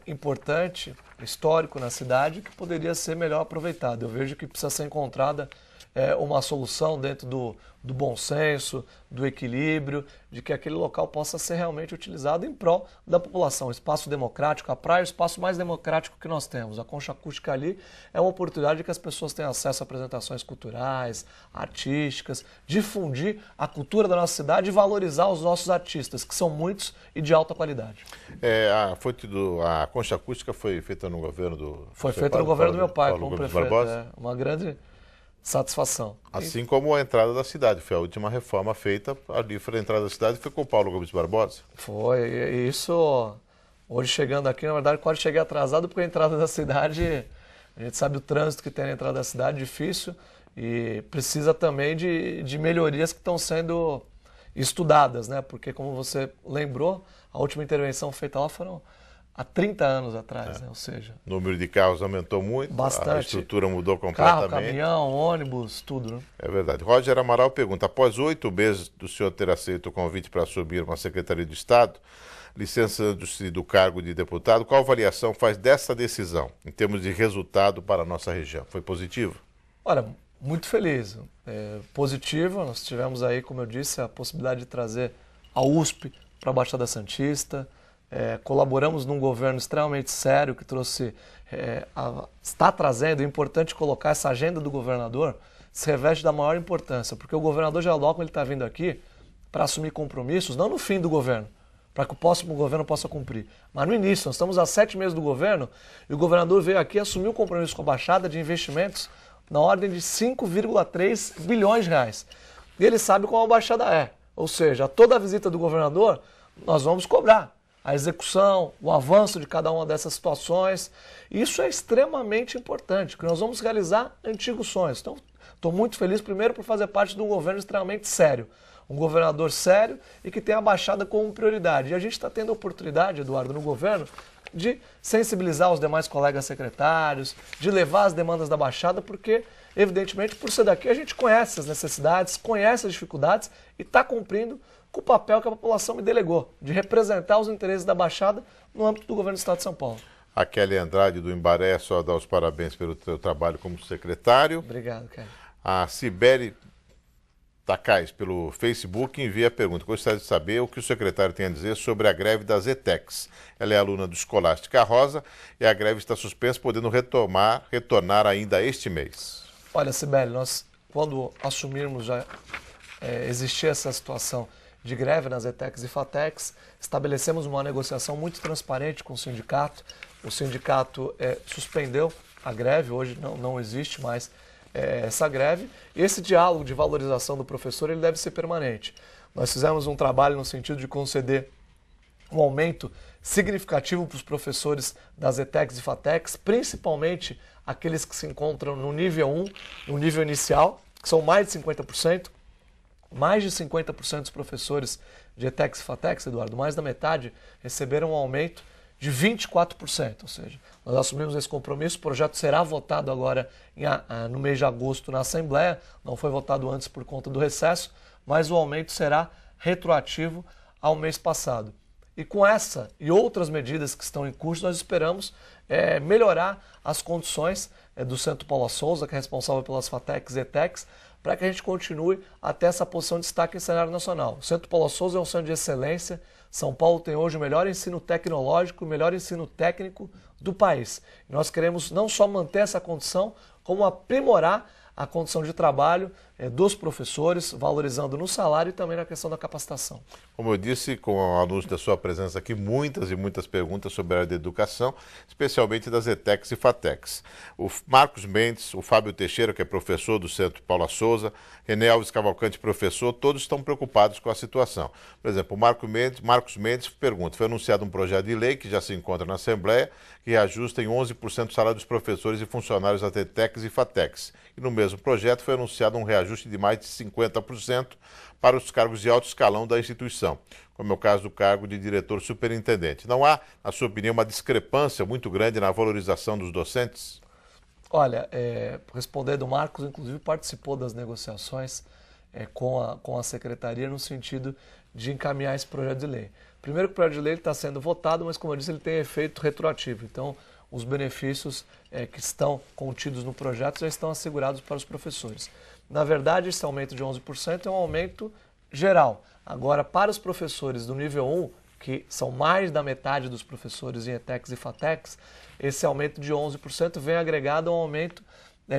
importante, histórico na cidade, que poderia ser melhor aproveitado. Eu vejo que precisa ser encontrada uma solução dentro do bom senso, do equilíbrio, de que aquele local possa ser realmente utilizado em prol da população. O espaço democrático, a praia é o espaço mais democrático que nós temos. A concha acústica ali é uma oportunidade que as pessoas tenham acesso a apresentações culturais, artísticas, difundir a cultura da nossa cidade e valorizar os nossos artistas, que são muitos e de alta qualidade. A concha acústica foi feita no governo do... Foi feita no governo do meu pai, como prefeito. Uma grande satisfação. Assim como a entrada da cidade, foi a última reforma feita ali para a entrada da cidade, foi com o Paulo Gomes Barbosa. Foi, e isso, hoje chegando aqui, na verdade quase cheguei atrasado porque a entrada da cidade A gente sabe o trânsito que tem na entrada da cidade, difícil, e precisa também de melhorias que estão sendo estudadas, né? Porque, como você lembrou, a última intervenção feita lá foram há 30 anos atrás, né? Ou seja... O número de carros aumentou muito, bastante. A estrutura mudou completamente. Carro, caminhão, ônibus, tudo, né? É verdade. Roger Amaral pergunta, após 8 meses do senhor ter aceito o convite para assumir uma Secretaria de Estado, licenciando-se do cargo de deputado, qual avaliação faz dessa decisão, em termos de resultado para a nossa região? Foi positivo? Olha, muito feliz. Positivo, nós tivemos aí, como eu disse, a possibilidade de trazer a USP para a Baixada Santista, colaboramos num governo extremamente sério que trouxe, está trazendo, é importante colocar essa agenda do governador, se reveste da maior importância, porque o governador Geraldo Alckmin está vindo aqui para assumir compromissos, não no fim do governo, para que o próximo governo possa cumprir, mas no início. Nós estamos há 7 meses do governo e o governador veio aqui assumir um compromisso com a Baixada de investimentos na ordem de 5,3 bilhões de reais. E ele sabe como a Baixada é, ou seja, toda a visita do governador nós vamos cobrar a execução, o avanço de cada uma dessas situações. Isso é extremamente importante, porque nós vamos realizar antigos sonhos. Então, estou muito feliz, primeiro, por fazer parte de um governo extremamente sério. Um governador sério e que tem a Baixada como prioridade. E a gente está tendo a oportunidade, Eduardo, no governo, de sensibilizar os demais colegas secretários, de levar as demandas da Baixada, porque, evidentemente, por ser daqui, a gente conhece as necessidades, conhece as dificuldades e está cumprindo com o papel que a população me delegou, de representar os interesses da Baixada no âmbito do governo do Estado de São Paulo. A Kelly Andrade, do Embaré, só dá os parabéns pelo seu trabalho como secretário. Obrigado, Kelly. A Sibeli Takais, pelo Facebook, envia a pergunta. Gostaria de saber o que o secretário tem a dizer sobre a greve das ETECs. Ela é aluna do Escolástica Rosa e a greve está suspensa, podendo retornar ainda este mês. Olha, Sibeli, nós, quando assumirmos já existir essa situação de greve nas ETECs e FATECs, estabelecemos uma negociação muito transparente com o sindicato. O sindicato suspendeu a greve, hoje não existe mais essa greve. Esse diálogo de valorização do professor ele deve ser permanente. Nós fizemos um trabalho no sentido de conceder um aumento significativo para os professores das ETECs e FATECs, principalmente aqueles que se encontram no nível 1, no nível inicial, que são mais de 50%. Mais de 50% dos professores de ETECs e FATECs, Eduardo, mais da metade, receberam um aumento de 24%. Ou seja, nós assumimos esse compromisso, o projeto será votado agora no mês de agosto na Assembleia, não foi votado antes por conta do recesso, mas o aumento será retroativo ao mês passado. E com essa e outras medidas que estão em curso, nós esperamos melhorar as condições do Centro Paula Souza, que é responsável pelas FATECs e ETECs, para que a gente continue até essa posição de destaque em cenário nacional. O Centro Paula Souza é um centro de excelência. São Paulo tem hoje o melhor ensino tecnológico, o melhor ensino técnico do país. E nós queremos não só manter essa condição, como aprimorar a condição de trabalho dos professores, valorizando no salário e também na questão da capacitação. Como eu disse, com o anúncio da sua presença aqui, muitas e muitas perguntas sobre a área da educação, especialmente das ETECs e FATECs. O Marcos Mendes, o Fábio Teixeira, que é professor do Centro Paula Souza, René Alves Cavalcante, professor, todos estão preocupados com a situação. Por exemplo, o Marcos Mendes pergunta, foi anunciado um projeto de lei que já se encontra na Assembleia, que reajusta em 11% o salário dos professores e funcionários das ETECs e FATECs. E no mesmo projeto foi anunciado um reajuste de mais de 50% para os cargos de alto escalão da instituição, como é o caso do cargo de diretor superintendente. Não há, na sua opinião, uma discrepância muito grande na valorização dos docentes? Olha, respondendo, o Marcos, inclusive, participou das negociações com a secretaria no sentido de encaminhar esse projeto de lei. Primeiro que o projeto de lei está sendo votado, mas, como eu disse, ele tem efeito retroativo. Então, os benefícios que estão contidos no projeto já estão assegurados para os professores. Na verdade, esse aumento de 11% é um aumento geral. Agora, para os professores do nível 1, que são mais da metade dos professores em ETECs e FATECs, esse aumento de 11% vem agregado a um aumento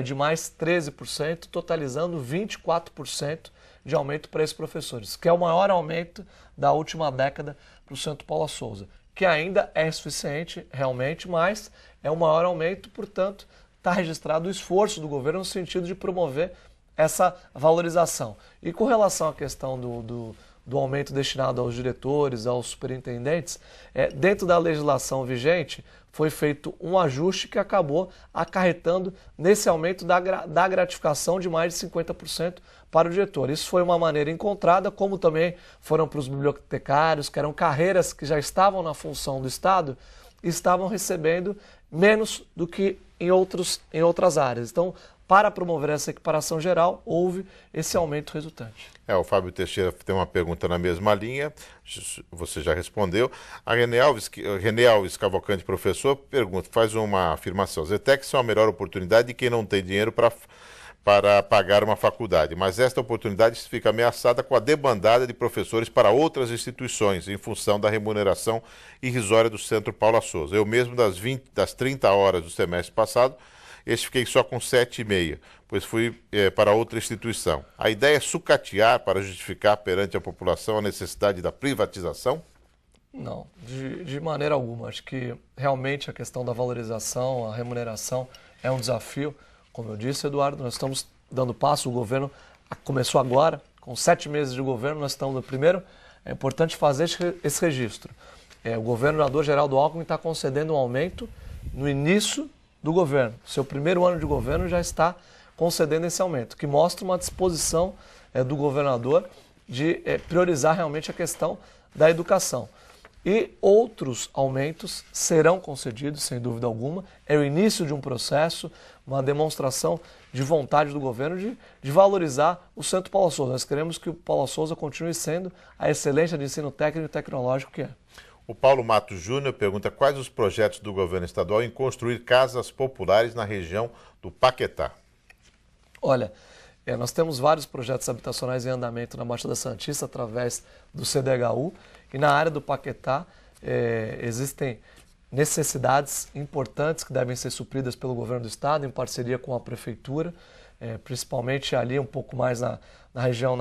de mais 13%, totalizando 24% de aumento para esses professores, que é o maior aumento da última década para o Centro Paula Souza, que ainda é insuficiente realmente, mas é o maior aumento, portanto, está registrado o esforço do governo no sentido de promover essa valorização. E com relação à questão do do aumento destinado aos diretores, aos superintendentes, dentro da legislação vigente, foi feito um ajuste que acabou acarretando nesse aumento da gratificação de mais de 50% para o diretor. Isso foi uma maneira encontrada, como também foram para os bibliotecários, que eram carreiras que já estavam na função do Estado e estavam recebendo menos do que em outras áreas. Então, para promover essa equiparação geral, houve esse aumento resultante. O Fábio Teixeira tem uma pergunta na mesma linha, você já respondeu. A René Alves Cavalcante, professor, pergunta, faz uma afirmação. As ETECs são a melhor oportunidade de quem não tem dinheiro para pagar uma faculdade, mas esta oportunidade fica ameaçada com a debandada de professores para outras instituições, em função da remuneração irrisória do Centro Paula Souza. Eu mesmo, das 30 horas do semestre passado, fiquei só com 7,5, pois fui para outra instituição. A ideia é sucatear para justificar perante a população a necessidade da privatização? Não, de maneira alguma. Acho que realmente a questão da valorização, a remuneração é um desafio. Como eu disse, Eduardo, nós estamos dando passo, o governo começou agora, com 7 meses de governo, nós estamos no primeiro. É importante fazer esse registro. O governador Geraldo Alckmin está concedendo um aumento no início do governo. Seu primeiro ano de governo já está concedendo esse aumento, que mostra uma disposição do governador de priorizar realmente a questão da educação. E outros aumentos serão concedidos, sem dúvida alguma. É o início de um processo, uma demonstração de vontade do governo de valorizar o Centro Paula Souza. Nós queremos que o Paula Souza continue sendo a excelência de ensino técnico e tecnológico que é. O Paulo Matos Júnior pergunta quais os projetos do governo estadual em construir casas populares na região do Paquetá. Olha, nós temos vários projetos habitacionais em andamento na Baixada Santista através do CDHU e na área do Paquetá existem necessidades importantes que devem ser supridas pelo governo do estado em parceria com a prefeitura, principalmente ali um pouco mais na região,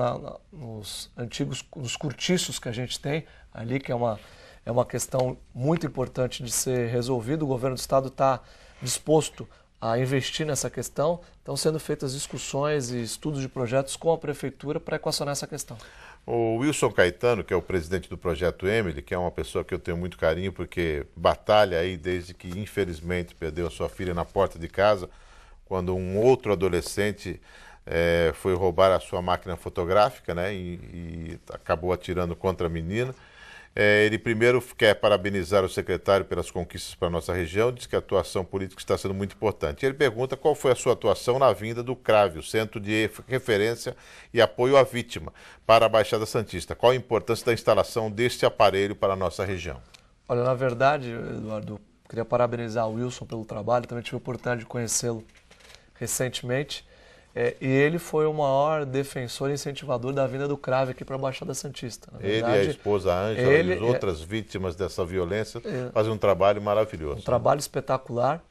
nos cortiços que a gente tem ali, que é uma questão muito importante de ser resolvida. O governo do estado está disposto a investir nessa questão. Estão sendo feitas discussões e estudos de projetos com a prefeitura para equacionar essa questão. O Wilson Caetano, que é o presidente do Projeto Emily, que é uma pessoa que eu tenho muito carinho porque batalha aí desde que infelizmente perdeu a sua filha na porta de casa, quando um outro adolescente foi roubar a sua máquina fotográfica, né, e acabou atirando contra a menina. Ele primeiro quer parabenizar o secretário pelas conquistas para a nossa região, diz que a atuação política está sendo muito importante. Ele pergunta qual foi a sua atuação na vinda do CRAVE, o Centro de Referência e Apoio à Vítima, para a Baixada Santista. Qual a importância da instalação deste aparelho para a nossa região? Olha, na verdade, Eduardo, queria parabenizar o Wilson pelo trabalho, também tive a oportunidade de conhecê-lo recentemente. E ele foi o maior defensor e incentivador da vinda do CRAVE aqui para a Baixada Santista. Na verdade, ele e a esposa Ângela e as outras vítimas dessa violência fazem um trabalho maravilhoso. Um trabalho espetacular,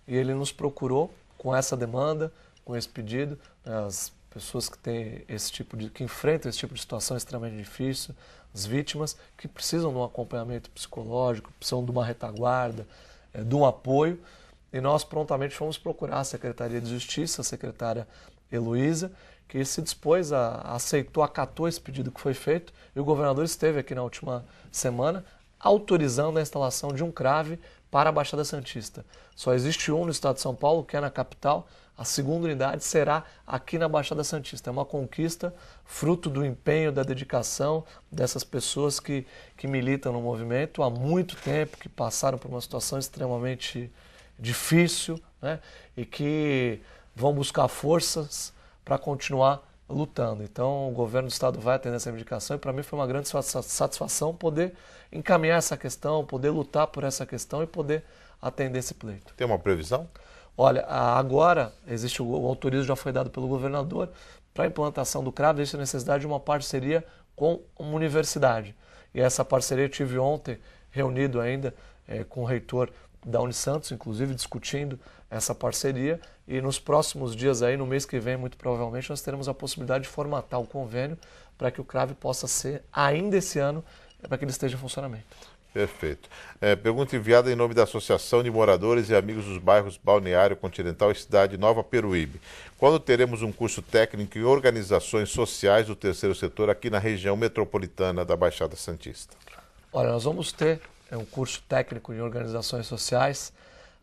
e ele nos procurou com essa demanda, com esse pedido. As pessoas que têm que enfrentam esse tipo de situação extremamente difícil, as vítimas que precisam de um acompanhamento psicológico, precisam de uma retaguarda, de um apoio. E nós prontamente fomos procurar a Secretaria de Justiça, a secretária Heloísa, que se dispôs acatou esse pedido que foi feito, e o governador esteve aqui na última semana autorizando a instalação de um CRAVE para a Baixada Santista. Só existe um no estado de São Paulo, que é na capital. A segunda unidade será aqui na Baixada Santista. É uma conquista fruto do empenho, da dedicação dessas pessoas que militam no movimento há muito tempo, que passaram por uma situação extremamente difícil, né? E que vão buscar forças para continuar lutando. Então, o governo do estado vai atender essa reivindicação, e para mim foi uma grande satisfação poder encaminhar essa questão, poder lutar por essa questão e poder atender esse pleito. Tem uma previsão? Olha, agora existe o autorismo já foi dado pelo governador para a implantação do CRAVE. Existe a necessidade de uma parceria com uma universidade. E essa parceria eu tive ontem reunido ainda com o reitor da Unisantos, inclusive discutindo essa parceria, e nos próximos dias aí, no mês que vem, muito provavelmente, nós teremos a possibilidade de formatar o convênio para que o CRAVE possa ser, ainda esse ano, para que ele esteja em funcionamento. Perfeito. Pergunta enviada em nome da Associação de Moradores e Amigos dos Bairros Balneário Continental e Cidade Nova Peruíbe. Quando teremos um curso técnico em organizações sociais do terceiro setor aqui na região metropolitana da Baixada Santista? Olha, nós vamos ter um curso técnico em organizações sociais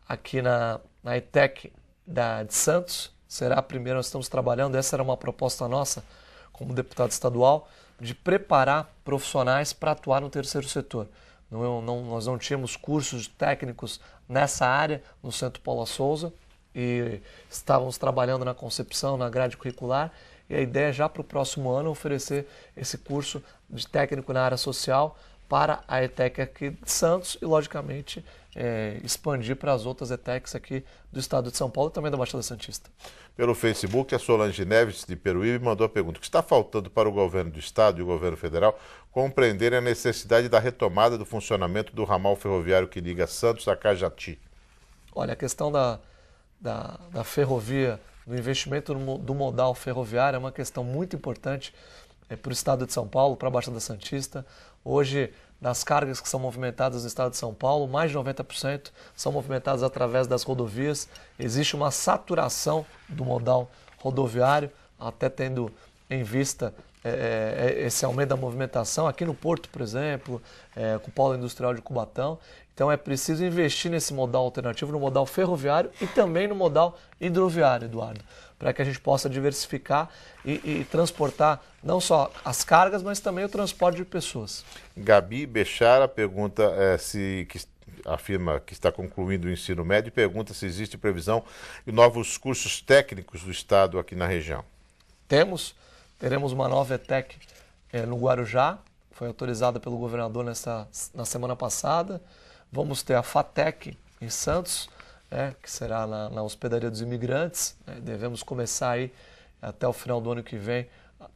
aqui na ETEC de Santos. Será a primeira, nós estamos trabalhando, essa era uma proposta nossa como deputado estadual, de preparar profissionais para atuar no terceiro setor. Nós não tínhamos cursos técnicos nessa área no Centro Paula Souza e estávamos trabalhando na concepção, na grade curricular, e a ideia é já para o próximo ano oferecer esse curso de técnico na área social para a ETEC aqui de Santos e, logicamente, expandir para as outras ETECs aqui do estado de São Paulo e também da Baixada Santista. Pelo Facebook, a Solange Neves, de Peruíbe, mandou a pergunta: o que está faltando para o governo do estado e o governo federal compreenderem a necessidade da retomada do funcionamento do ramal ferroviário que liga Santos a Cajati? Olha, a questão da ferrovia, do investimento do modal ferroviário é uma questão muito importante para o estado de São Paulo, para a Baixada Santista. Hoje, das cargas que são movimentadas no estado de São Paulo, mais de 90% são movimentadas através das rodovias. Existe uma saturação do modal rodoviário, até tendo em vista esse aumento da movimentação aqui no Porto, por exemplo, com o Polo Industrial de Cubatão. Então é preciso investir nesse modal alternativo, no modal ferroviário e também no modal hidroviário, Eduardo, para que a gente possa diversificar e transportar não só as cargas, mas também o transporte de pessoas. Gabi Bechara pergunta afirma que está concluindo o ensino médio e pergunta se existe previsão de novos cursos técnicos do estado aqui na região. Teremos uma nova ETEC no Guarujá, foi autorizada pelo governador na semana passada. Vamos ter a FATEC em Santos, que será na Hospedaria dos Imigrantes. Devemos começar aí até o final do ano que vem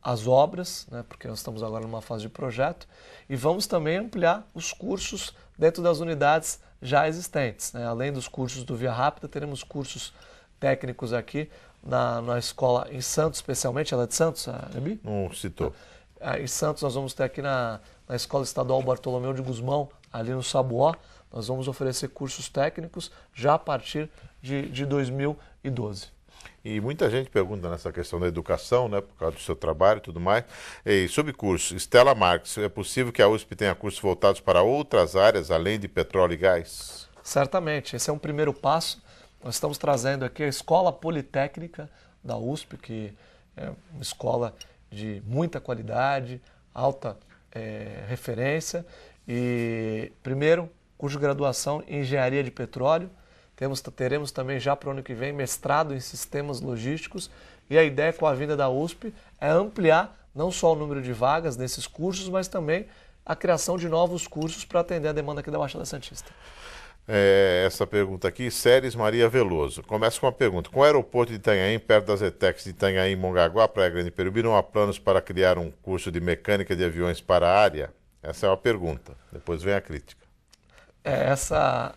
as obras, porque nós estamos agora numa fase de projeto. E vamos também ampliar os cursos dentro das unidades já existentes. Além dos cursos do Via Rápida, teremos cursos técnicos aqui na escola em Santos, especialmente. Ela é de Santos, a Gabi? Não citou. Em Santos nós vamos ter aqui na Escola Estadual Bartolomeu de Gusmão, ali no Sabuó. Nós vamos oferecer cursos técnicos já a partir de 2012. E muita gente pergunta nessa questão da educação, por causa do seu trabalho e tudo mais. E sobre curso, Estela Marques, é possível que a USP tenha cursos voltados para outras áreas, além de petróleo e gás? Certamente, esse é um primeiro passo. Nós estamos trazendo aqui a Escola Politécnica da USP, que é uma escola de muita qualidade, alta referência. E, primeiro, curso de graduação em Engenharia de Petróleo. Teremos também já para o ano que vem mestrado em Sistemas Logísticos. E a ideia com a vinda da USP é ampliar não só o número de vagas nesses cursos, mas também a criação de novos cursos para atender a demanda aqui da Baixada Santista. Essa pergunta aqui, Séries Maria Veloso. Começa com uma pergunta. Com o aeroporto de Itanhaém, perto das ETECs de Itanhaém e Mongaguá, Praia Grande e Peruíbe, não há planos para criar um curso de mecânica de aviões para a área? Essa é uma pergunta. Depois vem a crítica. Essa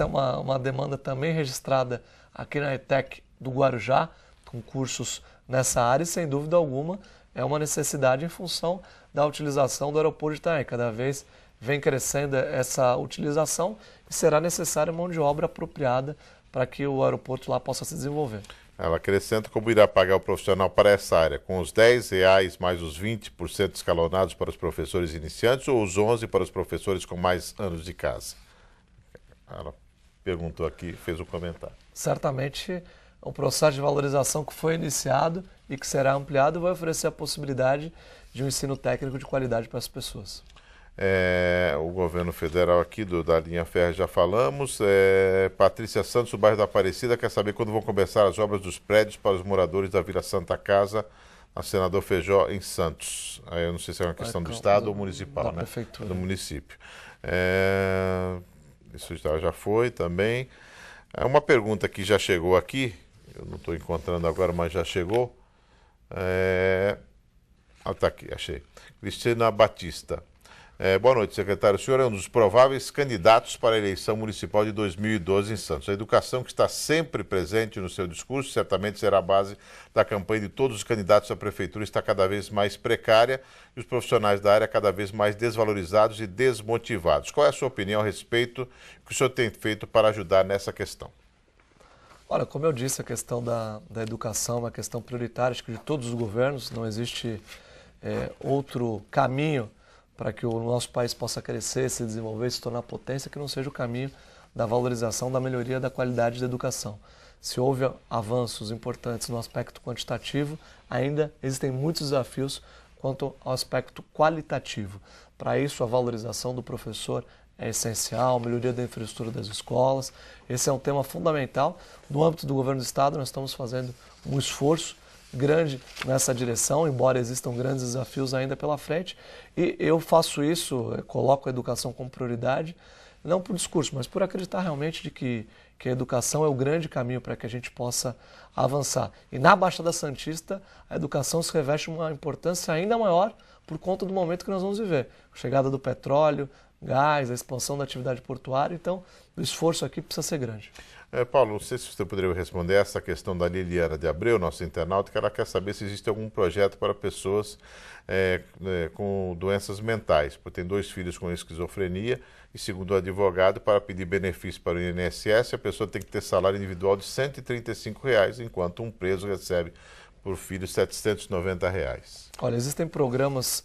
é uma demanda também registrada aqui na ETEC do Guarujá, com cursos nessa área, e sem dúvida alguma é uma necessidade em função da utilização do aeroporto de Itanhaém. Cada vez vem crescendo essa utilização e será necessária mão de obra apropriada para que o aeroporto lá possa se desenvolver. Ela acrescenta como irá pagar o profissional para essa área, com os R$10 mais os 20% escalonados para os professores iniciantes ou os 11% para os professores com mais anos de casa? Ela perguntou aqui, fez um comentário. Certamente, o processo de valorização que foi iniciado e que será ampliado vai oferecer a possibilidade de um ensino técnico de qualidade para as pessoas. O governo federal aqui da linha férrea já falamos. Patrícia Santos, do bairro da Aparecida, quer saber quando vão começar as obras dos prédios para os moradores da Vila Santa Casa, a Senador Feijó, em Santos. Eu não sei se é uma questão do estado ou municipal, da prefeitura. Do município. Isso já foi também. Uma pergunta que já chegou aqui, eu não estou encontrando agora, mas já chegou. Está aqui, achei. Cristina Batista. Boa noite, secretário. O senhor é um dos prováveis candidatos para a eleição municipal de 2012 em Santos. A educação, que está sempre presente no seu discurso, certamente será a base da campanha de todos os candidatos à prefeitura, está cada vez mais precária e os profissionais da área cada vez mais desvalorizados e desmotivados. Qual é a sua opinião a respeito do que o senhor tem feito para ajudar nessa questão? Olha, como eu disse, a questão da educação é uma questão prioritária, acho que de todos os governos, não existe outro caminho para que o nosso país possa crescer, se desenvolver, se tornar potência, que não seja o caminho da valorização, da melhoria da qualidade da educação. Se houve avanços importantes no aspecto quantitativo, ainda existem muitos desafios quanto ao aspecto qualitativo. Para isso, a valorização do professor é essencial, a melhoria da infraestrutura das escolas. Esse é um tema fundamental. No âmbito do governo do Estado, nós estamos fazendo um esforço grande nessa direção, embora existam grandes desafios ainda pela frente. E eu faço isso, coloco a educação como prioridade, não por discurso, mas por acreditar realmente de que a educação é o grande caminho para que a gente possa avançar. E na Baixada Santista, a educação se reveste uma importância ainda maior por conta do momento que nós vamos viver. A chegada do petróleo, gás, a expansão da atividade portuária, então o esforço aqui precisa ser grande. Paulo, não sei se você poderia responder essa questão da Liliana de Abreu, nossa internauta, que ela quer saber se existe algum projeto para pessoas com doenças mentais, porque tem 2 filhos com esquizofrenia e, segundo o advogado, para pedir benefício para o INSS, a pessoa tem que ter salário individual de R$ 135, enquanto um preso recebe por filho R$ 790. Olha, existem programas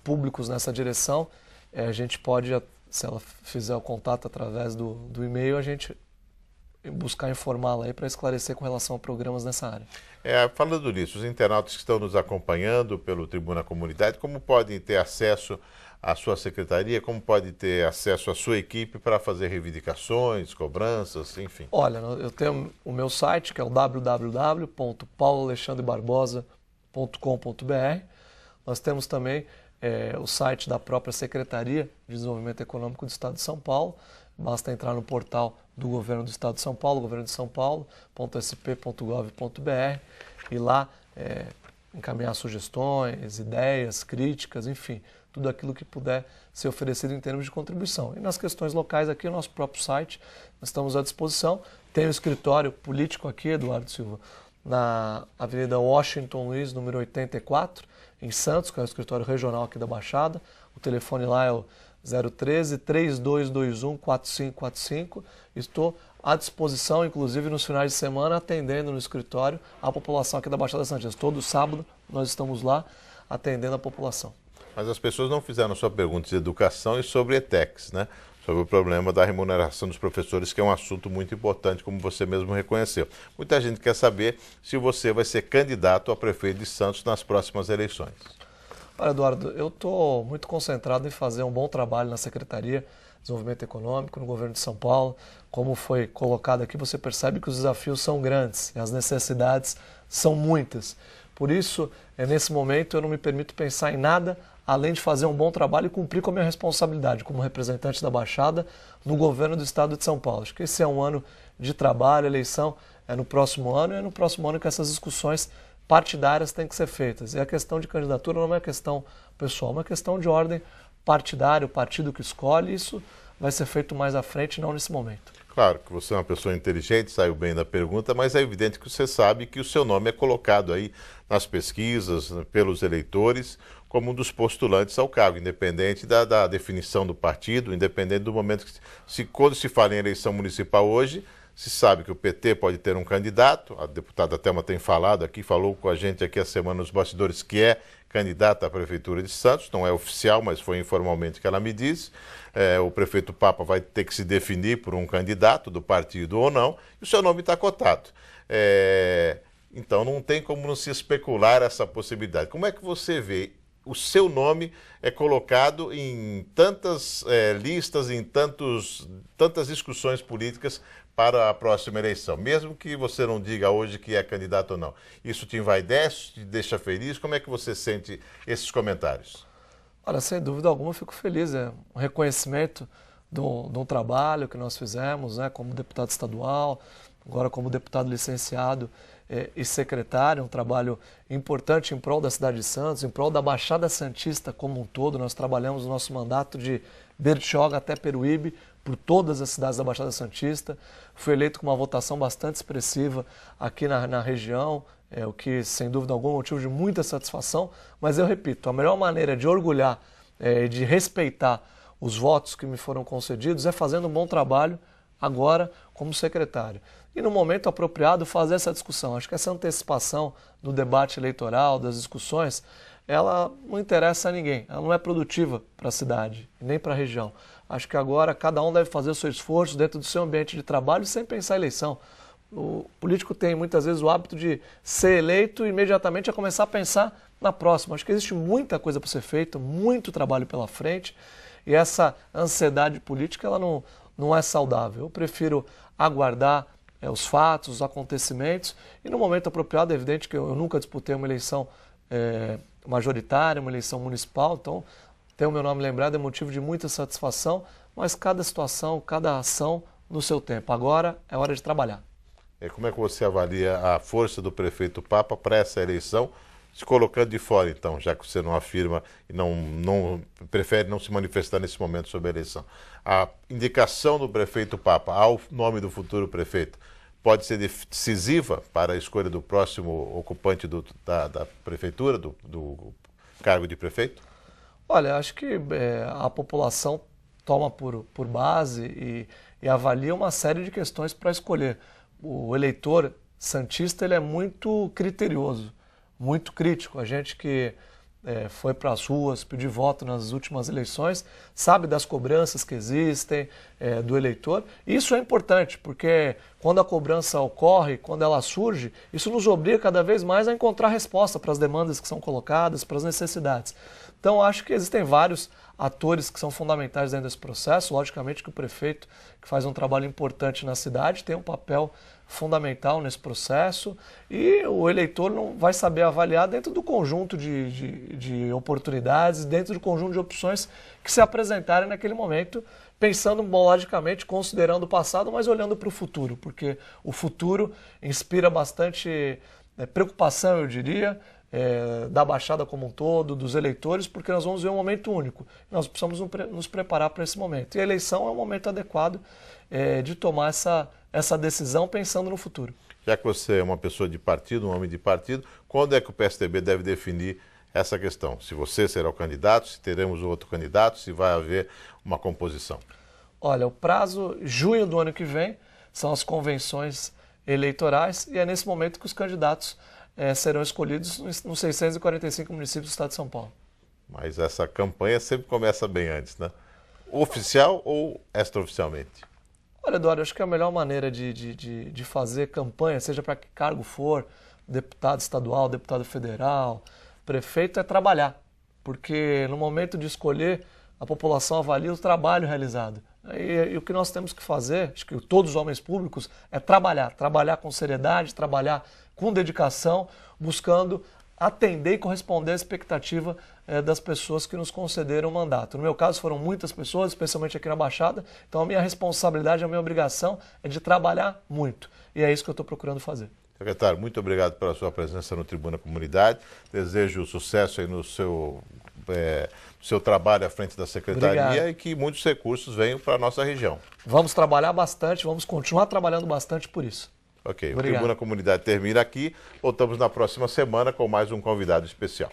públicos nessa direção, a gente pode, se ela fizer o contato através do e-mail, a gente buscar informá-la aí para esclarecer com relação a programas nessa área. Falando nisso, os internautas que estão nos acompanhando pelo Tribuna Comunidade, como podem ter acesso à sua secretaria, como podem ter acesso à sua equipe para fazer reivindicações, cobranças, enfim? Olha, eu tenho o meu site, que é o www.pauloalexandrebarbosa.com.br. Nós temos também o site da própria Secretaria de Desenvolvimento Econômico do Estado de São Paulo. Basta entrar no portal do Governo do Estado de São Paulo, governodesaupaulo.sp.gov.br, e lá encaminhar sugestões, ideias, críticas, enfim, tudo aquilo que puder ser oferecido em termos de contribuição. E nas questões locais aqui, o nosso próprio site, nós estamos à disposição. Tem o escritório político aqui, Eduardo Silva, na Avenida Washington Luiz, número 84, em Santos, que é o escritório regional aqui da Baixada. O telefone lá é o 013-3221-4545. Estou à disposição, inclusive nos finais de semana, atendendo no escritório a população aqui da Baixada Santista. Todo sábado nós estamos lá atendendo a população. Mas as pessoas não fizeram só perguntas de educação e sobre ETECs, né? Sobre o problema da remuneração dos professores, que é um assunto muito importante, como você mesmo reconheceu. Muita gente quer saber se você vai ser candidato a prefeito de Santos nas próximas eleições. Olha, Eduardo, eu estou muito concentrado em fazer um bom trabalho na Secretaria de Desenvolvimento Econômico, no governo de São Paulo. Como foi colocado aqui, você percebe que os desafios são grandes e as necessidades são muitas. Por isso, nesse momento, eu não me permito pensar em nada além de fazer um bom trabalho e cumprir com a minha responsabilidade como representante da Baixada no governo do Estado de São Paulo. Acho que esse é um ano de trabalho, a eleição é no próximo ano, e é no próximo ano que essas discussões partidárias têm que ser feitas. E a questão de candidatura não é uma questão pessoal, é uma questão de ordem partidária, o partido que escolhe, isso vai ser feito mais à frente, não nesse momento. Claro que você é uma pessoa inteligente, saiu bem da pergunta, mas é evidente que você sabe que o seu nome é colocado aí nas pesquisas, pelos eleitores, como um dos postulantes ao cargo, independente da definição do partido, independente do momento que, quando se fala em eleição municipal hoje, se sabe que o PT pode ter um candidato, a deputada Thelma tem falado aqui, falou com a gente aqui a semana nos bastidores que é candidata à Prefeitura de Santos, não é oficial, mas foi informalmente que ela me disse. O prefeito Papa vai ter que se definir por um candidato do partido ou não, e o seu nome está cotado. Então não tem como não se especular essa possibilidade. Como é que você vê? O seu nome é colocado em tantas listas, em tantas discussões políticas para a próxima eleição, mesmo que você não diga hoje que é candidato ou não. Isso te envaidece, te deixa feliz? Como é que você sente esses comentários? Olha, sem dúvida alguma, eu fico feliz. É um reconhecimento de um trabalho que nós fizemos, né, como deputado estadual, agora como deputado licenciado e secretário, um trabalho importante em prol da cidade de Santos, em prol da Baixada Santista como um todo. Nós trabalhamos o nosso mandato de Bertioga até Peruíbe, por todas as cidades da Baixada Santista. Fui eleito com uma votação bastante expressiva aqui na região, o que, sem dúvida alguma, é um motivo de muita satisfação. Mas eu repito, a melhor maneira de orgulhar, de respeitar os votos que me foram concedidos é fazendo um bom trabalho agora como secretário. E no momento apropriado fazer essa discussão. Acho que essa antecipação do debate eleitoral, das discussões, ela não interessa a ninguém, ela não é produtiva para a cidade, nem para a região. Acho que agora cada um deve fazer o seu esforço dentro do seu ambiente de trabalho sem pensar em eleição. O político tem muitas vezes o hábito de ser eleito e imediatamente a começar a pensar na próxima. Acho que existe muita coisa para ser feita, muito trabalho pela frente e essa ansiedade política ela não é saudável. Eu prefiro aguardar os fatos, os acontecimentos e no momento apropriado, é evidente que eu nunca disputei uma eleição majoritária, uma eleição municipal, então ter o meu nome lembrado é motivo de muita satisfação, mas cada situação, cada ação no seu tempo. Agora é hora de trabalhar. Como é que você avalia a força do prefeito Papa para essa eleição, se colocando de fora, então, já que você não afirma e não prefere não se manifestar nesse momento sobre a eleição? A indicação do prefeito Papa ao nome do futuro prefeito pode ser decisiva para a escolha do próximo ocupante da prefeitura, do cargo de prefeito? Olha, acho que a população toma por base e avalia uma série de questões para escolher. O eleitor santista ele é muito criterioso, muito crítico. A gente que foi para as ruas, pediu voto nas últimas eleições, sabe das cobranças que existem do eleitor. E isso é importante, porque quando a cobrança ocorre, quando ela surge, isso nos obriga cada vez mais a encontrar resposta para as demandas que são colocadas, para as necessidades. Então, acho que existem vários atores que são fundamentais dentro desse processo. Logicamente que o prefeito, que faz um trabalho importante na cidade, tem um papel fundamental nesse processo e o eleitor não vai saber avaliar dentro do conjunto de oportunidades, dentro do conjunto de opções que se apresentarem naquele momento, pensando logicamente, considerando o passado, mas olhando para o futuro, porque o futuro inspira bastante preocupação, eu diria, da Baixada como um todo, dos eleitores, porque nós vamos ver um momento único. Nós precisamos nos preparar para esse momento. E a eleição é um momento adequado de tomar essa decisão pensando no futuro. Já que você é uma pessoa de partido, um homem de partido, quando é que o PSDB deve definir essa questão? Se você será o candidato, se teremos outro candidato, se vai haver uma composição? Olha, o prazo, junho do ano que vem, são as convenções eleitorais e é nesse momento que os candidatos serão escolhidos nos 645 municípios do estado de São Paulo. Mas essa campanha sempre começa bem antes, né? Oficial ou extraoficialmente? Olha, Eduardo, acho que a melhor maneira de fazer campanha, seja para que cargo for, deputado estadual, deputado federal, prefeito, é trabalhar. Porque no momento de escolher, a população avalia o trabalho realizado. E o que nós temos que fazer, acho que todos os homens públicos, é trabalhar com seriedade, trabalhar com dedicação, buscando atender e corresponder à expectativa das pessoas que nos concederam o mandato. No meu caso, foram muitas pessoas, especialmente aqui na Baixada, então a minha responsabilidade, a minha obrigação é de trabalhar muito. E é isso que eu estou procurando fazer. Secretário, muito obrigado pela sua presença no Tribuna Comunidade. Desejo sucesso aí no seu trabalho à frente da Secretaria. Obrigado. E que muitos recursos venham para a nossa região. Vamos trabalhar bastante, vamos continuar trabalhando bastante por isso. Ok, o Tribuna Comunidade termina aqui. Voltamos na próxima semana com mais um convidado especial.